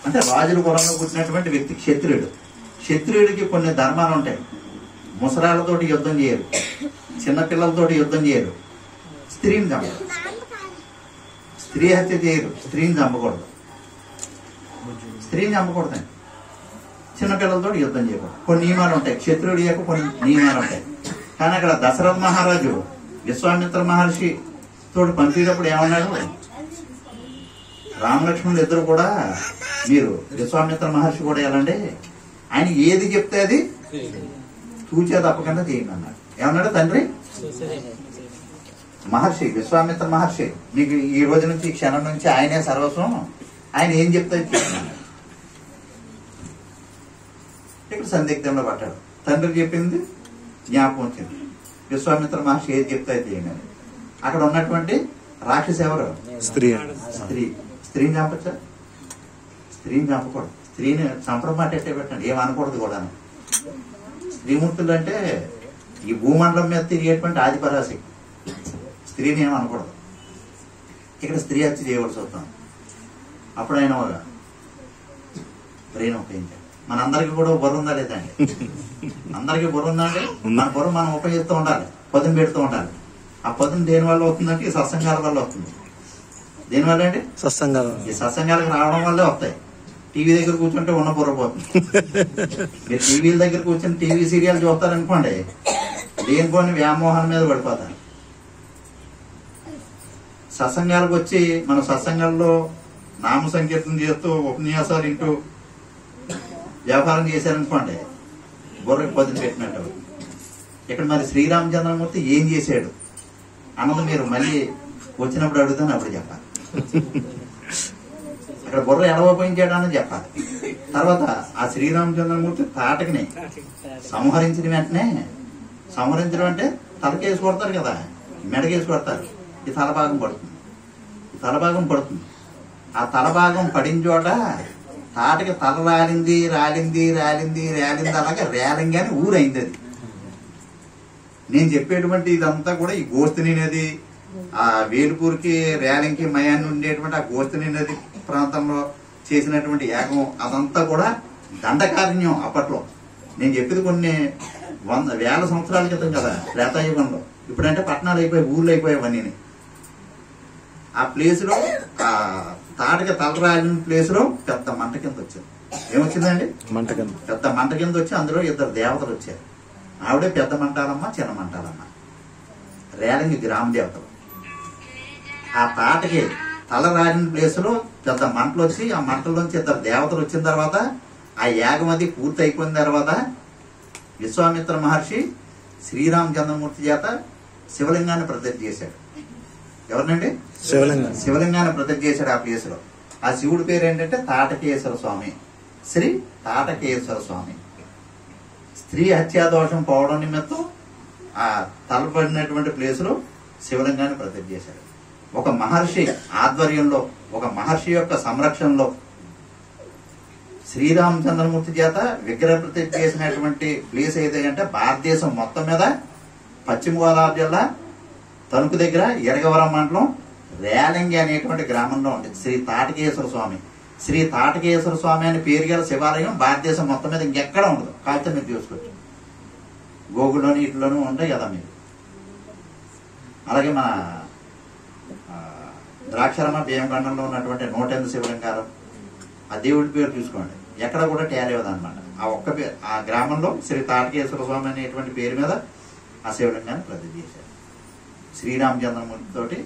అంటే రాజుల కులంలో పుట్టినటువంటి వ్యక్తి క్షత్రియుడు. క్షత్రియుడికి కొన్ని ధర్మాలు ఉంటాయి. ముసరాలతోటి యుద్ధం చేయరు, చిన్నపిల్లలతోటి యుద్ధం చేయరు, స్త్రీని చంపరు, స్త్రీ హత్య చేయరు, స్త్రీని చంపకూడదు, స్త్రీని చంపకూడదండి, చిన్నపిల్లలతో యుద్ధం చేయకూడదు. కొన్ని నియమాలు ఉంటాయి. క్షత్రుడి యొక్క కొన్ని నియమాలు ఉంటాయి. కానీ అక్కడ దశరథ మహారాజు విశ్వామిత్ర మహర్షి తోటి పంచేటప్పుడు ఏమన్నాడు? రామలక్ష్మణులు ఇద్దరు కూడా మీరు విశ్వామిత్ర మహర్షి కూడా ఎలాంటి ఆయన ఏది చెప్తే అది తూచా తప్పకుండా చేయండి అన్నాడు. ఏమన్నాడు తండ్రి? మహర్షి విశ్వామిత్ర మహర్షి మీకు ఈ రోజు నుంచి ఈ క్షణం నుంచి ఆయనే సర్వస్వం, ఆయన ఏం చెప్తే చేయండి. ఇక్కడ సందిగ్ధంలో పట్టాడు. తండ్రి చెప్పింది జ్ఞాపకం వచ్చింది, విశ్వామిత్ర మహర్షి ఏది చెప్తే చేయండి అని. అక్కడ ఉన్నటువంటి రాక్షసి ఎవరు? స్త్రీ. స్త్రీని చంపచ్చా? స్త్రీని చంపకూడదు. స్త్రీని చంపడం మాట ఎట్టే పెట్టండి, ఏమనకూడదు కూడా. స్త్రీమూర్తులు అంటే ఈ భూమండలం మీద తిరిగేటువంటి ఆదిపరాశి. స్త్రీని ఏమనకూడదు. ఇక్కడ స్త్రీ హత్య చేయవలసి వస్తాం. అప్పుడు ఆయన బ్రెయిన్ ఉపయోగించాడు. మనందరికీ కూడా బుర్ర ఉందా లేదా అండి? అందరికీ బుర్ర ఉందా అండి? మన బుర్ర మనం ఉపయోగిస్తూ ఉండాలి, పదును పెడుతూ ఉండాలి. ఆ పదును దేని వల్ల అవుతుందంటే ఈ సత్సంగాల వల్ల వస్తుంది. దేనివల్ల అండి? సత్సంగాలు. ఈ సత్సంగాలకు రావడం వల్లే వస్తాయి. టీవీ దగ్గర కూర్చుంటే ఉన్న బుర్ర పోతుంది. మీరు టీవీల దగ్గర కూర్చొని టీవీ సీరియల్ చూస్తారనుకోండి, లేనిపోని వ్యామోహం మీద పడిపోతారు. సత్సంగాలకు వచ్చి మన సత్సంగాల్లో నామ సంకీర్తన చేస్తూ ఉపన్యాసాలు ఇంటూ వ్యాపారం చేశారనుకోండి, బుర్రకు పదును పెట్టినట్టు. ఇక్కడ మరి శ్రీరామచంద్రమూర్తి ఏం చేశాడు అన్నది మీరు మళ్ళీ వచ్చినప్పుడు అడుగుతాను, అప్పుడు చెప్పాలి. అక్కడ బుర్ర ఎడవపోయించాడు అని చెప్పాలి. తర్వాత ఆ శ్రీరామచంద్రమూర్తి తాటకిని సంహరించిన వెంటనే, సంహరించడం అంటే తలకేసి కొడతారు కదా, మెడకేసి కొడతారు. ఈ తలభాగం పడుతుంది, ఈ తలభాగం పడుతుంది. ఆ తలభాగం పడిన చోట తాటకి తల రాలింది రాలింది రాలింది రాలింది, అలాగే రేలింగ్ అని ఊరైంది. అది నేను చెప్పేటువంటి ఇదంతా కూడా ఈ గోస్తుని నది, ఆ వేలుపూర్కి రేలింగ్కి మయాన్ని ఉండేటువంటి ఆ గోస్తుని నది ప్రాంతంలో చేసినటువంటి యాగం, అదంతా కూడా దండకారణ్యం అప్పట్లో. నేను చెప్పేది కొన్ని వేల సంవత్సరాల క్రితం కదా, త్రేతాయుగంలో. ఇప్పుడంటే పట్టణాలు అయిపోయి, ఊర్లు అయిపోయావన్నీ. ఆ ప్లేస్ లో, ఆ తాటకి తల రాలిన ప్లేస్ లో పెద్ద మంట కింద వచ్చింది. ఏమొచ్చిందండి? మంట కింద. పెద్ద మంట కింద వచ్చి అందులో ఇద్దరు దేవతలు వచ్చారు. ఆవిడే పెద్ద మంటాలమ్మ, చిన్న మంటాలమ్మ, రేలింగి గ్రామ దేవతలు. ఆ తాటకి తల రాలిన ప్లేస్ లో పెద్ద మంటలు వచ్చి, ఆ మంటల్లోంచి ఇద్దరు దేవతలు వచ్చిన తర్వాత, ఆ యాగం అది పూర్తి అయిపోయిన తర్వాత విశ్వామిత్ర మహర్షి శ్రీరామచంద్రమూర్తి చేత శివలింగాన్ని ప్రతిష్ఠ చేశాడు. ఎవరినండి? శివలింగాన్ని ప్రతిష్ఠ చేశాడు ఆ ప్లేస్ లో. ఆ శివుడి పేరు ఏంటంటే తాటకేశ్వర స్వామి, శ్రీ తాటకేశ్వర స్వామి. స్త్రీ హత్యాదోషం పోవడం నిమిత్తం ఆ తలపడినటువంటి ప్లేస్ లో శివలింగాన్ని ప్రతిష్ఠ చేశాడు. ఒక మహర్షి ఆధ్వర్యంలో, ఒక మహర్షి యొక్క సంరక్షణలో శ్రీరామచంద్రమూర్తి చేత విగ్రహ ప్రతిష్ఠ చేసినటువంటి ప్లేస్ ఏదంటే భారతదేశం మొత్తం మీద పశ్చిమ గోదావరి జిల్లా తణుకు దగ్గర ఎరగవరం మండలం రేలింగి అనేటువంటి గ్రామంలో ఉంది శ్రీ తాటకేశ్వర స్వామి. శ్రీ తాటకేశ్వర స్వామి అని పేరు గల శివాలయం భారతదేశం మొత్తం మీద ఇంకెక్కడ ఉండదు. కాకపోతే మీరు చూసుకోవచ్చు, గోగుల్లోని ఇట్లోనూ ఉంటాయి కదా మీరు. అలాగే మన ద్రాక్షరమ భీమగండంలో ఉన్నటువంటి 108 శివలింగాలు, ఆ దేవుడి పేరు చూసుకోండి, ఎక్కడ కూడా తేలేవదు అనమాట. ఆ ఒక్క పేరు, ఆ గ్రామంలో శ్రీ తాటకేశ్వర స్వామి అనేటువంటి పేరు మీద ఆ శివలింగాన్ని ప్రతిష్ఠ చేశారు. శ్రీరామచంద్రమూర్తితోటి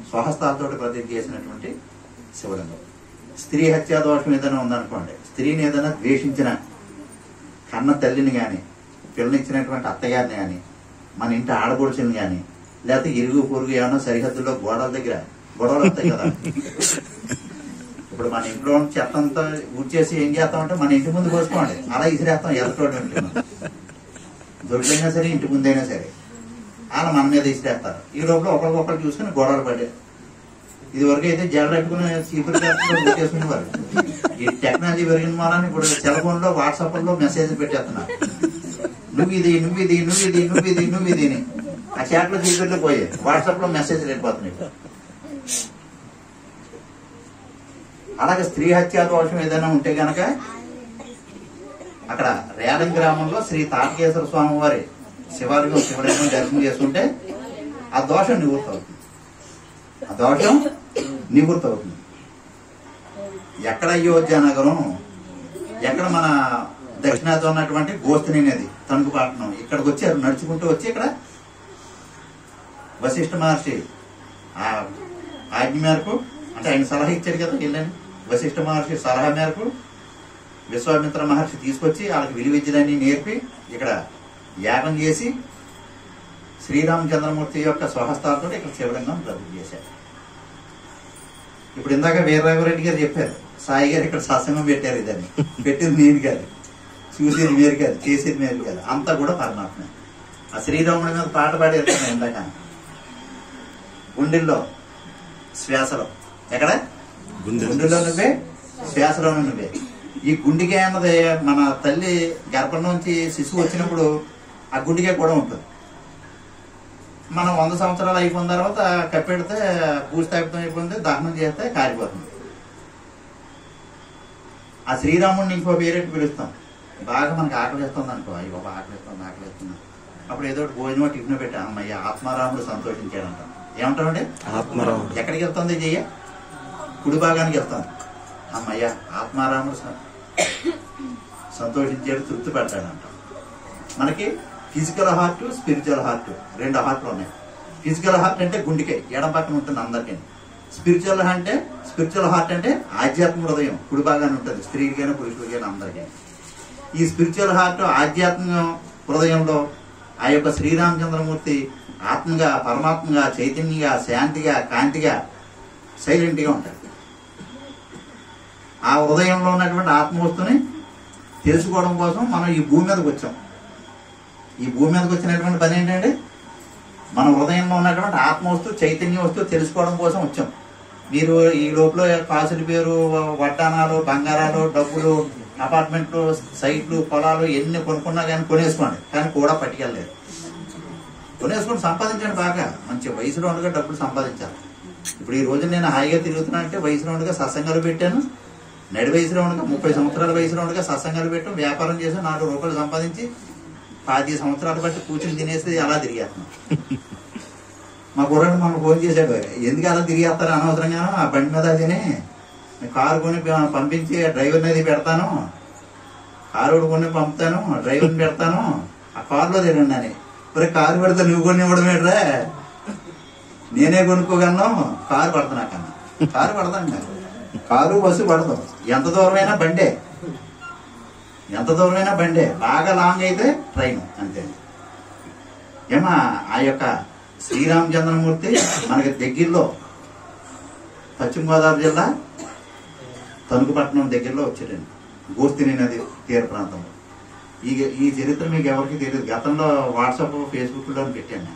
స్వహస్తాలతోటి ప్రతిష్ఠ చేసినటువంటి శివలింగం. స్త్రీ హత్యా దోషం ఏదైనా ఉందనుకోండి, స్త్రీని ఏదైనా ద్వేషించిన కన్న తల్లిని కానీ, పిల్లనిచ్చినటువంటి అత్తగారిని కానీ, మన ఇంటి ఆడపడుచుని కానీ, లేకపోతే ఇరుగు పొరుగు ఏమన్నా సరిహద్దుల్లో గోడల దగ్గర గొడవలు వస్తాయి కదా. ఇప్పుడు మన ఇంట్లో చెత్త అంతా ఊడ్చేసి ఏం చేస్తామంటే మన ఇంటి ముందు పోసుకోండి, అలా ఇసిరేస్తాం. ఎదుటోటి దొరికైనా సరే, ఇంటి ముందైనా సరే, అలా మన మీద ఇసిరేస్తారు. ఈ లోపల ఒకరికొకరు చూసుకుని గొడవలు పడే ఇది వరకు అయితే జల్ పెట్టుకుని చీపురు పెట్టేసుకునేవారు. ఈ టెక్నాలజీ పెరిగిన వల్ల ఇప్పుడు సెల్ ఫోన్ లో వాట్సాప్ లో మెసేజ్ పెట్టేస్తున్నారు. నువ్వు ఇది ఆ చాట్ లో చీపుర్లో పోయే వాట్సాప్ లో మెసేజ్ వెళ్ళిపోతున్నాయి. అలాగే స్త్రీ హత్యా దోషం ఏదైనా ఉంటే గనక అక్కడ రేలం గ్రామంలో శ్రీ తారకేశ్వర స్వామి వారి శివలింగం దర్శనం చేసుకుంటే ఆ దోషం నివృత్తి అవుతుంది. ఎక్కడ అయోధ్య నగరం, ఎక్కడ మన దక్షిణాది ఉన్నటువంటి గోస్తిని నది తణుకుపట్నం, ఇక్కడికి వచ్చారు నడుచుకుంటూ వచ్చి ఇక్కడ వశిష్ఠ మహర్షి ఆజ్ఞ మేరకు, అంటే ఆయన సలహా ఇచ్చాడు కదా వెళ్ళని, వశిష్ఠ మహర్షి సలహా మేరకు విశ్వామిత్ర మహర్షి తీసుకొచ్చి వాళ్ళకి విలువిద్యలన్నీ నేర్పి ఇక్కడ యాగం చేసి శ్రీరామచంద్రమూర్తి యొక్క స్వహస్తాలతో ఇక్కడ శివలింగం ప్రతిష్ఠ చేశారు. ఇప్పుడు ఇందాక వీరరాఘవరెడ్డి గారు చెప్పారు, సాయి గారు ఇక్కడ సత్సంగం పెట్టారు. ఇదని పెట్టింది నేను కాదు, చూసేది మీరు కాదు, చేసేది మీరు కాదు, అంతా కూడా పరమాత్మ. ఆ శ్రీరాముడి మీద పాట పాడారు ఇందాక, గుండెల్లో శ్వాసలో, ఎక్కడ గుండెల్లో నువ్వే శ్వాసలో నువ్వే. ఈ గుండెకే అన్నది మన తల్లి గర్భం నుంచి శిశువు వచ్చినప్పుడు ఆ గుండెకే కూడా ఉంటుంది. మనం 100 సంవత్సరాలు అయిపోయిన తర్వాత కప్పెడితే భూస్థాపితం అయిపోయింది, దహనం చేస్తే కారిపోతుంది. ఆ శ్రీరాముడిని ఇంకో పేరెట్టి పిలుస్తాం. బాగా మనకు ఆకలిస్తుంది అనుకో, అయ్యి బాబా ఆకలిస్తుంది, అప్పుడు ఏదో ఒకటి భోజనం టిఫిన్ పెట్టా, అమ్మయ్య ఆత్మారాముడు సంతోషించాడంటాం. ఏమంటామండి? ఆత్మారాముడు. ఎక్కడికి వెళ్తుంది చెయ్య? కుడి భాగానికి వెళ్తాం. అమ్మయ్య ఆత్మారాముడు సంతోషించాడు, తృప్తి పడ్డాడంట. మనకి ఫిజికల్ హార్ట్, స్పిరిచువల్ హార్ట్, 2 హార్ట్లు ఉన్నాయి. ఫిజికల్ హార్ట్ అంటే గుండెకే ఎడం పక్కన ఉంటుంది అందరికీ. స్పిరిచువల్ హార్ట్ అంటే ఆధ్యాత్మిక హృదయం కుడి భాగాన్ని ఉంటుంది, స్త్రీకైనా పురుషులకైనా అందరికీ. ఈ స్పిరిచువల్ హార్ట్ ఆధ్యాత్మిక హృదయంలో ఆ యొక్క శ్రీరామచంద్రమూర్తి ఆత్మగా, పరమాత్మగా, చైతన్యంగా, శాంతిగా, కాంతిగా, సైలెంట్ గా ఉంటాడు. ఆ హృదయంలో ఉన్నటువంటి ఆత్మవస్తుని తెలుసుకోవడం కోసం మనం ఈ భూమి మీదకి వచ్చాం. ఈ భూమి మీదకి వచ్చినటువంటి పని ఏంటంటే మన హృదయంలో ఉన్నటువంటి ఆత్మవస్తువు, చైతన్య వస్తువు తెలుసుకోవడం కోసం వచ్చాం. మీరు ఈ లోపల కాసుల పేరు, వడ్డానాలు, బంగారాలు, డబ్బులు, అపార్ట్మెంట్లు, సైట్లు, పొలాలు ఎన్ని కొనుక్కున్నా కానీ కొనేసుకోండి, కానీ కూడా పట్టుకెళ్ళలేదు. కొనేసుకొని సంపాదించండి, బాగా మంచి వయసులో ఉండగా డబ్బులు సంపాదించాలి. ఇప్పుడు ఈ రోజు నేను హాయిగా తిరుగుతున్నా అంటే వయసులో ఉండగా సత్సంగాలు పెట్టాను, నడి వయసులో ఉండగా 30 సంవత్సరాల వయసులో ఉండగా సత్సంగాలు పెట్టాం, వ్యాపారం చేసి 4 రూపాయలు సంపాదించి 10 సంవత్సరాలు బట్టి కూర్చుని తినేసి అలా తిరిగేస్తున్నాం. మా కుర్రాడు మనం ఫోన్ చేశాడు, ఎందుకు అలా తిరిగేస్తారు అనవసరంగా, ఆ బండి మీద అదిని కారు కొని పంపించి డ్రైవర్ని అది పెడతాను, కారు కొని పంపుతాను, డ్రైవర్ని పెడతాను, ఆ కారులో తిరండి అని. మరి కారు పెడతా నువ్వు కొని ఇవ్వడం ఏంట్రా, నేనే కొనుక్కోగలను, కారు పడతాను కన్నా. కారు పడతాను, కారు బస్సు పడతాం, ఎంత దూరమైనా బండే, బాగా లాంగ్ అయితే ట్రైన్, అంతే. ఏమా ఆ యొక్క శ్రీరామచంద్రమూర్తి మనకి దగ్గరలో పశ్చిమ గోదావరి జిల్లా తణుకుపట్నం దగ్గరలో వచ్చాడండి, గోస్తిని నది తీర ప్రాంతంలో. ఈ చరిత్ర మీకు ఎవరికి తెలియదు. గతంలో వాట్సాప్ ఫేస్బుక్లో పెట్టాను,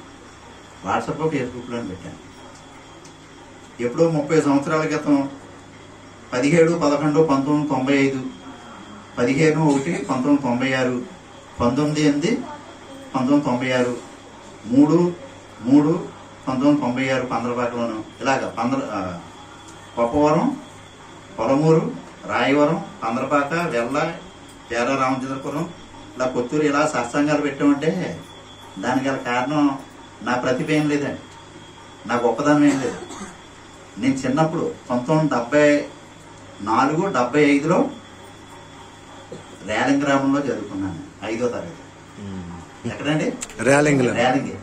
ఎప్పుడో 30 సంవత్సరాల క్రితం 17/11/1995, 15/1/1996, 19/8/1996, 3/3/1996 పందరపాకలోను, ఇలాగ కొప్పవరం, పొలమూరు, రాయవరం, పందరపాక, వెల్ల, పేర రామచంద్రపురం, ఇలా కొత్తూరు, ఇలా సత్సంగాలు పెట్టామంటే దానికి గల కారణం నా ప్రతిభ ఏం లేదండి, నా గొప్పదనం ఏం లేదు. నేను చిన్నప్పుడు 1974-75లో రేలింగ్ గ్రామంలో చదువుకున్నాను, 5వ తరగతి. ఎక్కడండి? రేలింగ్.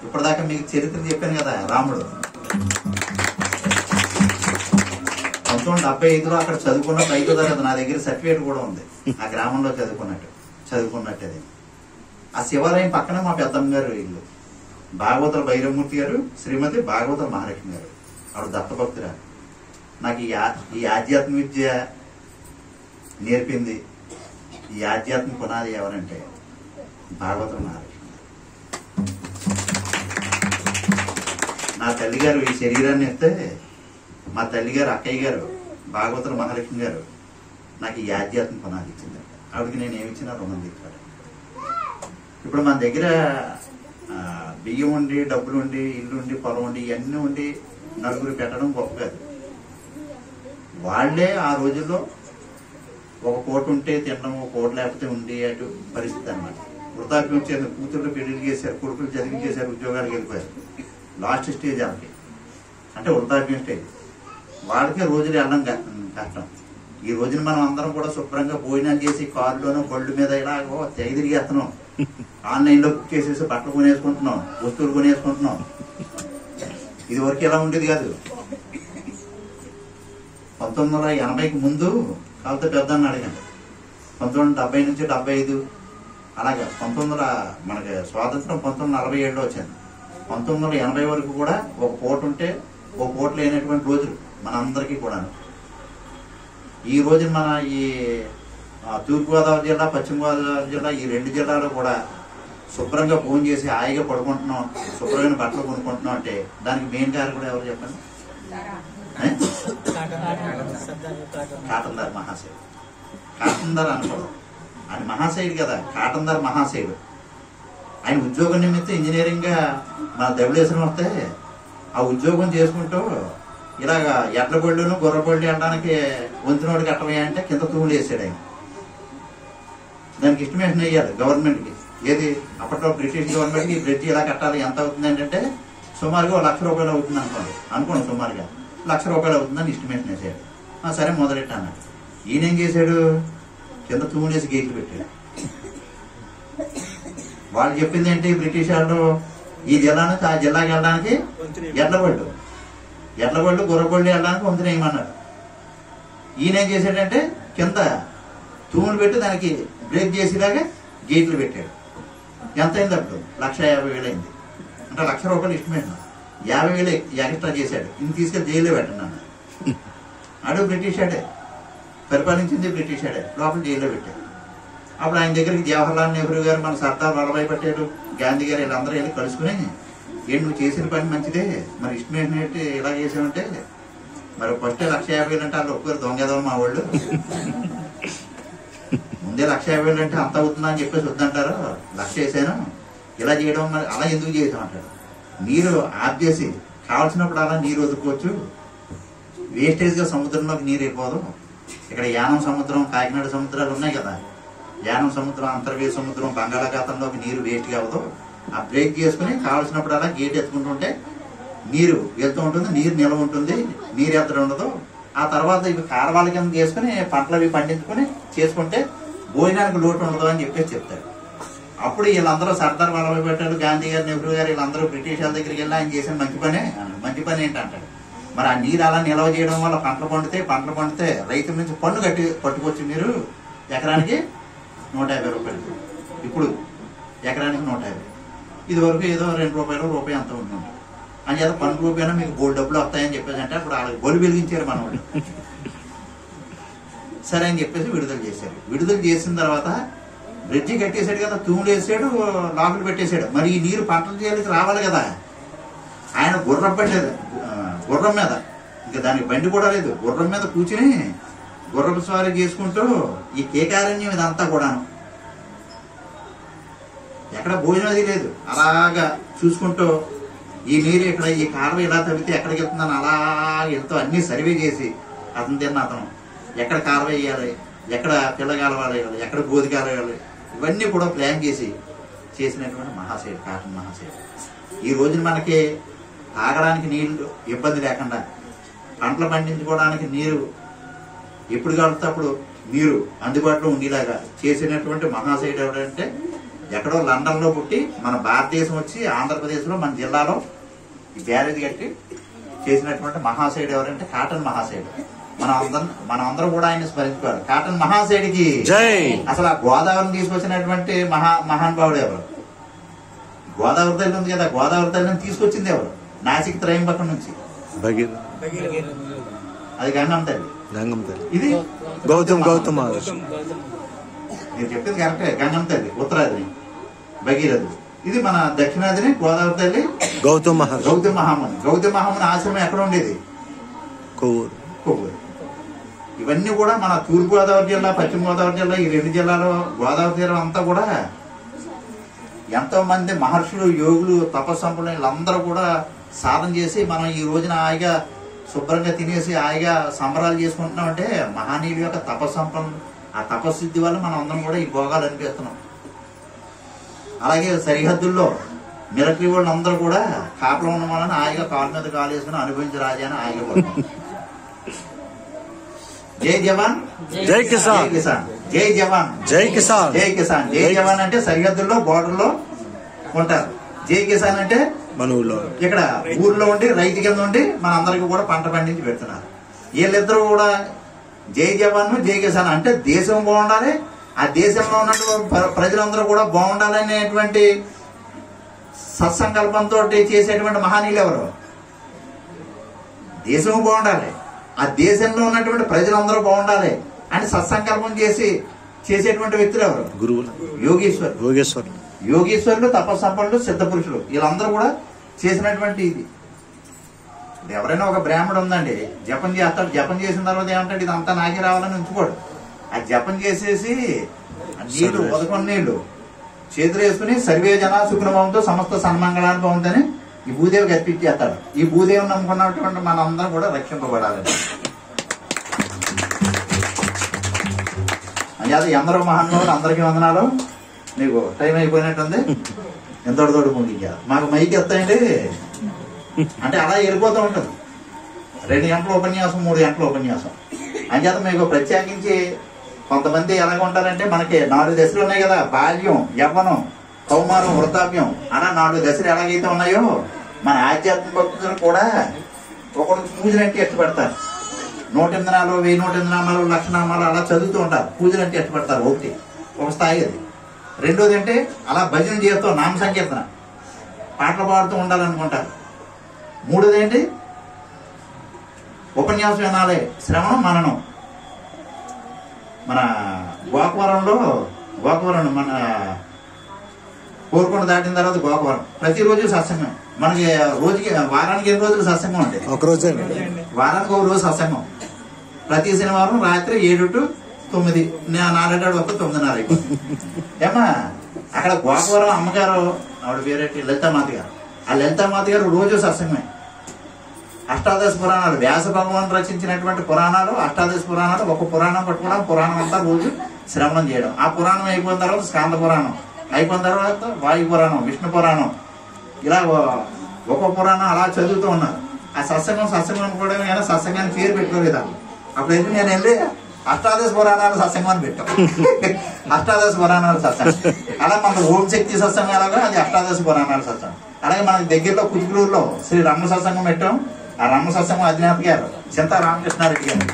ఇప్పటిదాకా మీకు చరిత్ర చెప్పాను కదా, రాముడు 1975లో అక్కడ చదువుకున్నట్టు 5వ తరగతి. నా దగ్గర సర్టిఫికేట్ కూడా ఉంది, ఆ గ్రామంలో చదువుకున్నట్టు. అది ఆ శివాలయం పక్కన మా పెద్దమ్మ గారు ఇల్లు, భాగవతుల భైరవమూర్తి గారు, శ్రీమతి భాగవతుల మహాలక్ష్మి గారు, ఆవిడ దత్తభక్తురా. నాకు ఈ ఆధ్యాత్మిక విద్య నేర్పింది, ఈ ఆధ్యాత్మిక పునాది ఎవరంటే భాగవతుల మహాలక్ష్మి. నా తల్లిగారు ఈ శరీరాన్ని ఇస్తే మా తల్లి గారు అక్కయ్య గారు భాగవతుల మహాలక్ష్మి గారు నాకు ఈ ఆధ్యాత్మిక పునాది ఇచ్చింది. ఆవిడకి నేను ఏమిచ్చినా రుణం తీర్చాడు. ఇప్పుడు మన దగ్గర బియ్యం ఉండి, డబ్బులు ఉండి, ఇల్లు ఉండి, పొలం ఉండి, ఇవన్నీ ఉండి నలుగురు పెట్టడం గొప్ప కాదు. వాళ్లే ఆ రోజుల్లో ఒక పూట ఉంటే తినడం, ఒక పూట లేకపోతే ఉండే అటు పరిస్థితి అనమాట. వృద్ధాప్యం వచ్చేది, కూతుళ్ళు పెళ్లిళ్ళు చేశారు, కొడుకులు చదివించేశారు, ఉద్యోగాలకు వెళ్ళిపోయారు. లాస్ట్ స్టేజ్ వాళ్ళకి అంటే వృద్ధాప్యం స్టేజ్. వాళ్ళకే రోజులు వెళ్ళడం కష్టం. ఈ రోజున మనం అందరం కూడా శుభ్రంగా భోజనాలు చేసి కారులోనూ బళ్ళు మీద ఇలా తెగ తిరిగేస్తున్నాం. ఆన్లైన్ లో బుక్ చేసేసి బట్టలు కొనేసుకుంటున్నాం, వస్తువులు కొనేసుకుంటున్నాం. ఇది వరకు ఎలా ఉండేది కాదు. 1980కి ముందు కాకపోతే పెద్దన్న అడిగాను, 1970 నుంచి 75 అలాగే 1900 మనకి స్వాతంత్రం 1947లో వచ్చింది. 1980 వరకు కూడా ఒక పూట ఉంటే ఒక పూట లేనటువంటి రోజులు మనందరికీ కూడా. ఈ రోజు మన ఈ తూర్పుగోదావరి జిల్లా, పశ్చిమ గోదావరి జిల్లా, ఈ 2 జిల్లాలో కూడా శుభ్రంగా ఫోన్ చేసి హాయిగా పడుకుంటున్నాం, శుభ్రమైన బట్టలు కొనుక్కుంటున్నాం అంటే దానికి మెయిన్ కారకుడు ఎవరు చెప్పండి? కాటందార్ మహాశయుడు. కాటందార్ అనుకోడు, ఆయన మహాశయుడు కదా, కాటందార్ మహాశయుడు. ఆయన ఉద్యోగం నిమిత్తం ఇంజనీరింగ్ గా మన ధవళేశ్వరం వస్తే ఆ ఉద్యోగం చేసుకుంటూ ఇలాగా ఎడ్ల బళ్ళును గుర్ర బళ్ళు వెళ్ళడానికి వంతునోడు కట్టవయ్యా అంటే కింద తూములు వేసాడు ఆయన. దానికి ఎస్టిమేషన్ వేయాలి గవర్నమెంట్ కి. ఏది అప్పట్లో బ్రిటిష్ గవర్నమెంట్ కి బ్రిడ్జి ఇలా కట్టాలి, ఎంత అవుతుంది ఏంటంటే సుమారుగా 1,00,000 రూపాయలు అవుతుంది అనుకోండి సుమారుగా 1,00,000 రూపాయలు అవుతుందని ఎస్టిమేషన్ వేసాడు. సరే మొదలెట్టా అన్నాడు. ఈయన ఏం చేశాడు, కింద తూములేసి గేట్లు పెట్టాడు. వాళ్ళు చెప్పింది ఏంటి, బ్రిటిష్ వాళ్ళు ఈ జిల్లా నుంచి ఆ జిల్లాకి వెళ్ళడానికి ఎడ్లబళ్ళు గుర్రబళ్ళు వెళ్ళడానికి వంతున వేయమన్నాడు. ఈయన ఏం చేశాడంటే కింద తూములు పెట్టి దానికి బ్రేక్ చేసేలాగా గేట్లు పెట్టాడు. ఎంత అయింది అప్పుడు? 1,50,000 అయింది. అంటే 1,00,000 రూపాయలు ఎస్టిమేషన్. 50,000 ఎక్స్ట్రా చేశాడు. ఇంక తీసుకెళ్ళి జైల్లో పెట్టండి. అడు బ్రిటిష్ ఆడే పరిపాలించింది, బ్రిటిష్ ఆడే లోపల జైల్లో పెట్టాడు. అప్పుడు ఆయన దగ్గరికి జవహర్లాల్ నెహ్రూ గారు, మన సర్దార్ వల్లభాయ్ పటేల్, గాంధీ గారు వీళ్ళందరూ వెళ్ళి కలుసుకుని, ఏంటి నువ్వు చేసిన పని మంచిదే, మరి ఎస్టిమేషన్ ఏంటి ఇలా చేసామంటే, మరి ఫస్ట్ 1,50,000 అంటే వాళ్ళు ఒప్పుకోరు, దొంగేదో మా వాళ్ళు, ముందే 1,50,000 అంటే అంత అవుతుందా అని చెప్పేసి వద్దంటారు, 1,00,000 వేసాను, ఇలా చేయడం మరి అలా ఎందుకు చేసామంటాడు. నీరు ఆఫ్ చేసి కావాల్సినప్పుడు అలా నీరు వదులుకోవచ్చు, వేస్టేజ్ గా సముద్రంలోకి నీరు అయిపోదు. ఇక్కడ యానం సముద్రం, కాకినాడ సముద్రాలు ఉన్నాయి కదా, యానం సముద్రం, అంతర్వేది సముద్రం, బంగాళాఖాతంలోకి నీరు వేస్ట్ కావదు. ఆ బ్రేక్ చేసుకుని కావాల్సినప్పుడు అలా గేట్ ఎత్తుకుంటుంటే నీరు వెళ్తూ ఉంటుంది, నీరు నిల్వ ఉంటుంది, నీరు ఎత్తడం ఉండదు. ఆ తర్వాత ఇవి కారవాల కింద చేసుకుని పంటలు అవి పండించుకుని చేసుకుంటే భోజనానికి లోటు ఉండదు అని చెప్పేసి చెప్తారు. అప్పుడు వీళ్ళందరూ సర్దార్ వల్లభాయ్ పటేల్, గాంధీ గారు, నెహ్రూ గారు వీళ్ళందరూ బ్రిటిష్ వాళ్ళ దగ్గరికి వెళ్ళి ఆయన చేసిన మంచి పని ఏంటంటాడు. మరి ఆ నీరు అలా నిల్వ చేయడం వల్ల పంటలు పండితే రైతుల నుంచి పన్ను పట్టుకోవచ్చు మీరు ఎకరానికి 150 రూపాయలు. ఇప్పుడు ఎకరానికి 150. ఇది వరకు ఏదో 2 రూపాయలు రూపాయి అంత ఉంటుంది. అని చేత పన్ను రూపాయలు మీకు బోల్డ్ డబ్బులు వస్తాయని చెప్పేసి అంటే అప్పుడు వాళ్ళకి బొలి వెలిగించారు మన వాళ్ళు. సరే అని చెప్పేసి విడుదల చేశారు. విడుదల చేసిన తర్వాత బ్రిడ్జి కట్టేశాడు కదా, తూములు వేసాడు, లోపల పెట్టేశాడు. మరి ఈ నీరు పంటల చేయాలకి రావాలి కదా. ఆయన గుర్రం మీద, ఇంకా దానికి బండి కూడా లేదు, గుర్రం మీద కూర్చుని గుర్రపు స్వారీ చేసుకుంటూ ఈ కేకారణ్యం ఇదంతా కూడాను, ఎక్కడ భోజనం అది లేదు, అలాగా చూసుకుంటూ ఈ నీరు ఇక్కడ ఈ కాలువ ఇలా తవ్వితే ఎక్కడికి వెళ్తుందని అలా వెళ్తూ అన్ని సర్వే చేసి అతను అతను ఎక్కడ కాలువ వేయాలి, ఎక్కడ పిల్లగాలవాలు వేయాలి, ఎక్కడ గోధికాలు వేయాలి, ఇవన్నీ కూడా ప్లాన్ చేసినటువంటి మహాశయుడు కాటన్ మహాశయుడు. ఈ రోజున మనకి తాగడానికి నీళ్లు ఇబ్బంది లేకుండా, పంటలు పండించుకోవడానికి నీరు ఎప్పుడు కావాలంటే అప్పుడు నీరు అందుబాటులో ఉండేలాగా చేసినటువంటి మహాశయుడు ఎవరంటే, ఎక్కడో లండన్ లో పుట్టి మన భారతదేశం వచ్చి ఆంధ్రప్రదేశ్ లో మన జిల్లాలో ఈ బ్యారేజ్ కట్టి చేసినటువంటి మహాశయుడు ఎవరంటే కాటన్ మహాశయుడు. మనం అందరం కూడా ఆయన స్మరించుకోవాలి. కాటన్ మహాశయుడికి అసలు ఆ గోదావరిని తీసుకొచ్చినటువంటి మహానుభావుడు ఎవరు? గోదావరి తల్లి ఉంది కదా, గోదావరి తల్లిని తీసుకొచ్చింది ఎవరు? నాసిక్ త్రయంబకం నుంచి అది గంగమ్మ తల్లి. ఇది
గౌతమ్
మీరు చెప్పింది కరెక్టే. గంగమ్మ తల్లి ఉత్తరాదిని భగీరథుడు. ఇది మన దక్షిణాదిని గోదావరి తల్లి గౌతమ్ మహాముని. గౌతమ్ మహాముని ఆశ్రమం ఎక్కడ ఉండేది? కొవ్వూరు. ఇవన్నీ కూడా మన తూర్పుగోదావరి జిల్లా, పశ్చిమ గోదావరి జిల్లా, ఈ 2 జిల్లాలో గోదావరి తీరం అంతా కూడా ఎంతో మంది మహర్షులు, యోగులు, తపస్సంపన్నులు వీళ్ళందరూ కూడా సాధన చేసి మనం ఈ రోజున హాయిగా శుభ్రంగా తినేసి హాయిగా సంబరాలు చేసుకుంటున్నామంటే మహానీయుల యొక్క తపస్సంపన్నులు, ఆ తపస్సిద్ధి వల్ల మనం అందరం కూడా ఈ భోగాలు అనిపిస్తున్నాం. అలాగే సరిహద్దుల్లో మిలిటరీ వాళ్ళు అందరూ కూడా కాపలా ఉన్న వాళ్ళని హాయిగా కాలు మీద కాలు వేసుకుని అనుభవించి రాజా అని హాయిగా పడుతున్నాం. జై జవాన్
జై కిసాన్,
జై కిసాన్, జై జవాన్
జై కిసాన్,
జై కిసాన్. జై జవాన్ అంటే సరిహద్దుల్లో, బోర్డర్లో ఉంటారు. జై కిసాన్ అంటే
మన ఊళ్ళో
ఇక్కడ ఊర్లో ఉండి రైతు కింద ఉండి మన అందరికి కూడా పంట పండించి పెడుతున్నారు. వీళ్ళిద్దరూ కూడా జై జవాన్, జై కిసాన్ అంటే దేశం బాగుండాలి, ఆ దేశంలో ఉన్నటువంటి ప్రజలందరూ కూడా బాగుండాలనేటువంటి సత్సంకల్పంతో చేసేటువంటి మహానీయులు ఎవరు? దేశం బాగుండాలి, ఆ దేశంలో ఉన్నటువంటి ప్రజలందరూ బాగుండాలి అని సత్సంకల్పం చేసేటువంటి వ్యక్తులు ఎవరు?
గురువులు,
యోగేశ్వరులు. యోగేశ్వరులు, తపస్సంపన్నులు, సిద్ధ పురుషులు వీళ్ళందరూ కూడా చేసినటువంటి ఇది. ఎవరైనా ఒక బ్రాహ్మడు ఉందండి, జపం చేస్తాడు, జపం చేసిన తర్వాత ఏమంటాడు, ఇదంతా నాకే రావాలని ఉంచుకోడు. ఆ జపం చేసేసి నీళ్లు, ఉదకొని నీళ్లు చేతులు వేసుకుని సర్వే జన సుఖనుభవంతో సమస్త సన్మంగళాన్ని బాగుందని ఈ భూదేవికి అర్పించేస్తాడు. ఈ భూదేవిని నమ్ముకున్నటువంటి మనందరం కూడా రక్షింపబడాలని. అయ్యాది ఎందరో మహానుభావులు, అందరికీ వందనాలు. మీకు టైం అయిపోయినట్టుంది, ఎంతోడు ముగించారు. మాకు మైకి ఎత్తాయండి అంటే అలా వెళ్ళిపోతూ ఉంటుంది. 2 గంటల ఉపన్యాసం, 3 గంటల ఉపన్యాసం. అంచేత మీకు ప్రత్యేకించి కొంతమంది ఎలాగ ఉంటారంటే, మనకి 4 దశలు ఉన్నాయి కదా, బాల్యం, యవ్వనం, కౌమారం, వృద్ధాప్యం. అలా 4 దశలు ఎలాగైతే ఉన్నాయో మన ఆధ్యాత్మిక భక్తులు కూడా ఒకరికి పూజలు అంటే ఇష్టపడతారు. 108 నామాలు, 1108 నామాలు, 1,00,000 నామాలు అలా చదువుతూ ఉంటారు. పూజలు అంటే ఇష్టపడతారు. ఒక స్థాయి అది. రెండోది అంటే అలా భజన చేస్తూ నామ సంకీర్తన పాటలు పాడుతూ ఉండాలనుకుంటారు. మూడోది ఏంటి, ఉపన్యాసం వినాలి, శ్రవణం, మననం. మన గోకవరం మన కోరుకొండ దాటిన తర్వాత గోకవరం ప్రతిరోజు సత్సంగం. మనకి రోజుకి, వారానికి 8 రోజులు సత్సంగం అంటే
ఒక రోజే,
వారానికి 1 రోజు సత్సంగం. ప్రతి శనివారం రాత్రి 7 to 9, 4 వరకు 9:30 ఏమా. అక్కడ గోకవరం అమ్మగారు, ఆవిడ పేరేంటి, లలితామాత గారు. ఆ లలితామాత గారు రోజు సత్సంగమే. అష్టాదశ పురాణాలు, వ్యాస భగవాన్ రచించినటువంటి పురాణాలు, అష్టాదశ పురాణాలు. ఒక పురాణం పట్టుకోవడం, పురాణం అంతా రోజు శ్రవణం చేయడం. ఆ పురాణం అయిపోయిన తర్వాత స్కాంద పురాణం, అయిపోయిన తర్వాత వాయు పురాణం, విష్ణు పురాణం, ఇలా ఒక్కో పురాణం అలా చదువుతూ ఉన్నారు. ఆ సత్సంగం అనుకోవడం కానీ సత్సంగాన్ని పేరు పెట్టుకోలేదు. అప్పుడైతే నేను వెళ్ళి అష్టాదశ పురాణాలు సత్సంగం అని పెట్టాం. అష్టాదశ పురాణాలు సత్సంగం. అలా మన ఓం శక్తి సత్సంగం ఎలాగో అది అష్టాదశ పురాణాలు సత్సంగం. అలాగే మనకి దగ్గరలో కుచికలూరులో శ్రీ రమణ సత్సంగం పెట్టాం. ఆ రమణ సత్సంగం అధినేత గారు చింతా రామకృష్ణారెడ్డి గారు.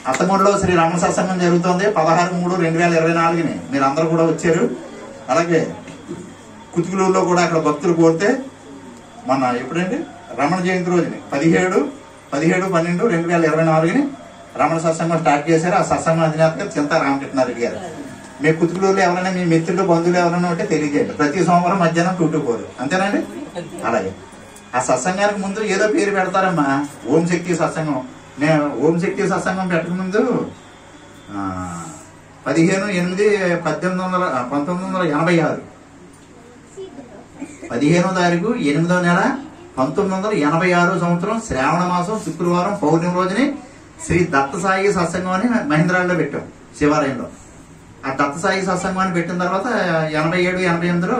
అత్తగూడలో శ్రీ రమణ సత్సంగం జరుగుతుంది 16/3/2024 మీరు అందరూ కూడా వచ్చారు. అలాగే కుచికలూరులో కూడా అక్కడ భక్తులు కోరితే మన ఎప్పుడండి రమణ జయంతి రోజుని 17/12/2024 రమణ సత్సంగం స్టార్ట్ చేశారు. ఆ సత్సంగం అధినేత గారు చింతా రామకృష్ణారెడ్డి గారు. మీ కుతుకులూరులో ఎవరైనా మీ మిత్రులు, బంధువులు ఎవరైనా ఉంటే తెలియజేయండి. ప్రతి సోమవారం మధ్యాహ్నం 2 to 4 అంతేనండి. అలాగే ఆ సత్సంగానికి ముందు ఏదో పేరు పెడతారమ్మా, ఓం శక్తి సత్సంగం. నేను ఓం శక్తి సత్సంగం పెట్టకముందు 15/8/1986 15వ తారీఖు 8వ నెల 1986 సంవత్సరం శ్రావణ మాసం శుక్రవారం పౌర్ణమి రోజుని శ్రీ దత్తసాయి సత్సంగం అని మహేంద్రాల్లో పెట్టాం, శివాలయంలో. ఆ దత్తసాయి సత్సంగాన్ని పెట్టిన తర్వాత 87-88లో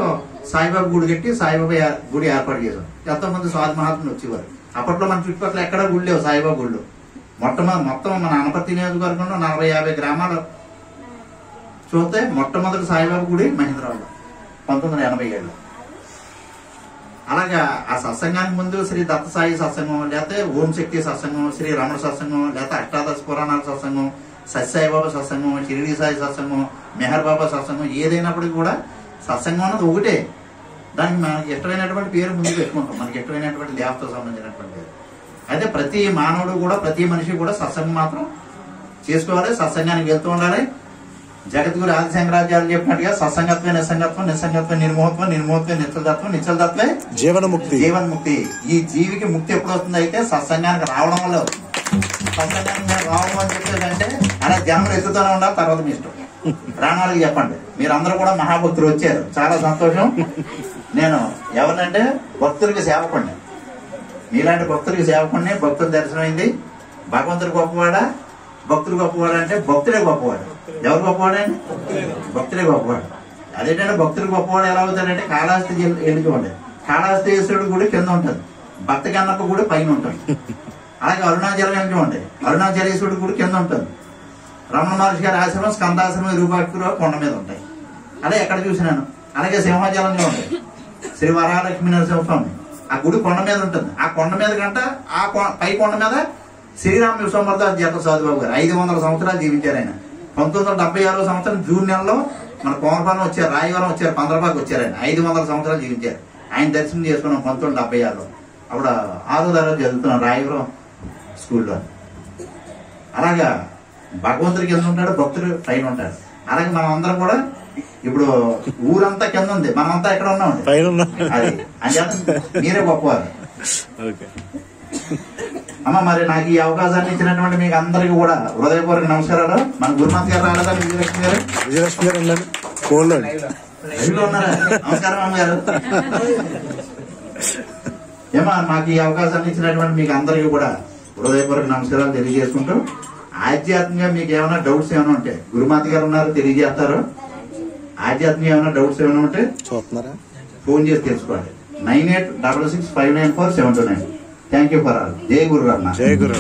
సాయిబాబా గుడి కట్టి సాయిబాబా గుడి ఏర్పాటు చేశాం. ఎంతో మంది స్వామి మహాత్ములు వచ్చేవారు. అప్పట్లో మన చుట్టుపక్కల ఎక్కడ గుడి లేవు సాయిబాబా గుళ్ళు. మొత్తం మన అనపర్తి నియోజకవర్గంలో 40-50 గ్రామాలు చూస్తే మొట్టమొదటి సాయిబాబా గుడి మహేంద్రాల్లో 1987లో. అలాగా ఆ సత్సంగానికి ముందు శ్రీ దత్తసాయి సత్సంగం, లేకపోతే ఓం శక్తి సత్సంగం, శ్రీ రమణ సత్సంగం, లేకపోతే అష్టాదశ పురాణాల సత్సంగం, సత్యసాయిబాబా సత్సంగం, షిరిడి సాయి సత్సంగం, మెహర్ బాబా సత్సంగం, ఏదైనప్పటికీ కూడా సత్సంగం అన్నది ఒకటే. దానికి మనకి ఇష్టమైనటువంటి పేరు ముందు పెట్టుకుంటాం, మనకి ఇష్టమైనటువంటి దేవతతో సంబంధించినటువంటి పేరు. అయితే ప్రతి మానవుడు కూడా, ప్రతి మనిషి కూడా సత్సంగం మాత్రం చేసుకోవాలి, సత్సంగానికి వెళ్తూ ఉండాలి. జగద్గురు ఆదిశంకరాచార్యులు చెప్పినట్టుగా సత్సంగత్వే నిస్సంగత్వం, నిస్సంగత్వే నిర్మోహత్వం, నిర్మోహత్వే నిశ్చలతత్వం, నిశ్చలతత్వే
జీవనముక్తి.
జీవన్ముక్తి. ఈ జీవికి ముక్తి ఎప్పుడు వస్తుంది అయితే సత్సంగానికి రావడం వల్ల. సత్సంగానికి మేము రావడం అని చెప్పేదంటే అలా జన్మలు ఎత్తుతూనే ఉండాలి, తర్వాత మీ ఇష్టం. ప్రాణాలకు చెప్పండి. మీరందరూ కూడా మహాభక్తులు వచ్చారు, చాలా సంతోషం. నేను ఎవరినంటే భక్తులకి సేవకుండి, మీలాంటి భక్తులకి సేవకుండి. భక్తుల దర్శనమైంది. భగవంతుడు గొప్పవాడా భక్తుడు గొప్పవాడు అంటే భక్తుడే గొప్పవాడు. ఎవరు గొప్పవాడండి? భక్తుడే గొప్పవాడు. అదేంటంటే భక్తుడు గొప్పవాడు ఎలా అవుతాడంటే కాళహస్తి వెళ్ళి చూడండి. కాళహస్తీశ్వరుడు గుడి కింద ఉంటుంది, భక్త కన్నప్ప గుడి పైన ఉంటుంది. అలాగే అరుణాచలం వెళ్ళి చూడండి, అరుణాచలేశ్వరుడు గుడి కింద ఉంటుంది. రమణ మహర్షి గారి ఆశ్రమం, స్కందాశ్రమం, ఇరుపాక్షులు కొండ మీద ఉంటాయి. అలా ఎక్కడ చూసినాను. అలాగే సింహాచలంలో ఉంటాయి శ్రీ వరలక్ష్మీ నరసింహస్వామి, ఆ గుడి కొండ మీద ఉంటుంది. ఆ కొండ మీద కంట ఆ పై కొండ మీద శ్రీరామ విశ్వమర్దాస్ జట్ల సాధుబాబు గారు 500 సంవత్సరాలు జీవించారు. ఆయన 1976 సంవత్సరం జూన్ నెలలో మన కోమరపాలెం వచ్చారు, రాయవరం వచ్చారు, పంద్రపాకు వచ్చారు. ఆయన 500 సంవత్సరాలు జీవించారు. ఆయన దర్శనం చేసుకున్నాం 1976లో. అప్పుడు 6వ తరగతి చదువుతున్నాం రాయవరం స్కూల్లో. అలాగా భగవంతుడి కింద ఉంటాడు, భక్తుడు పైన ఉంటాడు. అలాగే మనం అందరం కూడా ఇప్పుడు ఊరంతా కింద ఉంది, మనమంతా ఎక్కడ ఉన్నామండి అది. అంచేత మీరే గొప్పవారు. అమ్మ మరి నాకు ఈ అవకాశాన్ని ఇచ్చినటువంటి మీకు అందరికీ కూడా హృదయపూర్వక నమస్కారాలు. మన గురునాథ్ గారు రాలేదా? విజయలక్ష్మి గారు,
విజయలక్ష్మి గారు
ఉన్నారా? నమస్కారం అమ్మగారు. ఏమా నాకు ఈ అవకాశాన్ని ఇచ్చినటువంటి మీకు అందరికీ కూడా హృదయపూర్వక నమస్కారాలు తెలియజేసుకుంటూ, ఆధ్యాత్మికంగా మీకు ఏమైనా డౌట్స్ ఏమైనా ఉంటే గురుమాత గారు ఉన్నారు, తెలియజేస్తారు. ఆధ్యాత్మిక ఏమైనా డౌట్స్ ఏమైనా ఉంటే ఫోన్ చేసి తెలుసుకోండి. 9866594729. Thank you for all. జై గురు రమణ.
జై గురు.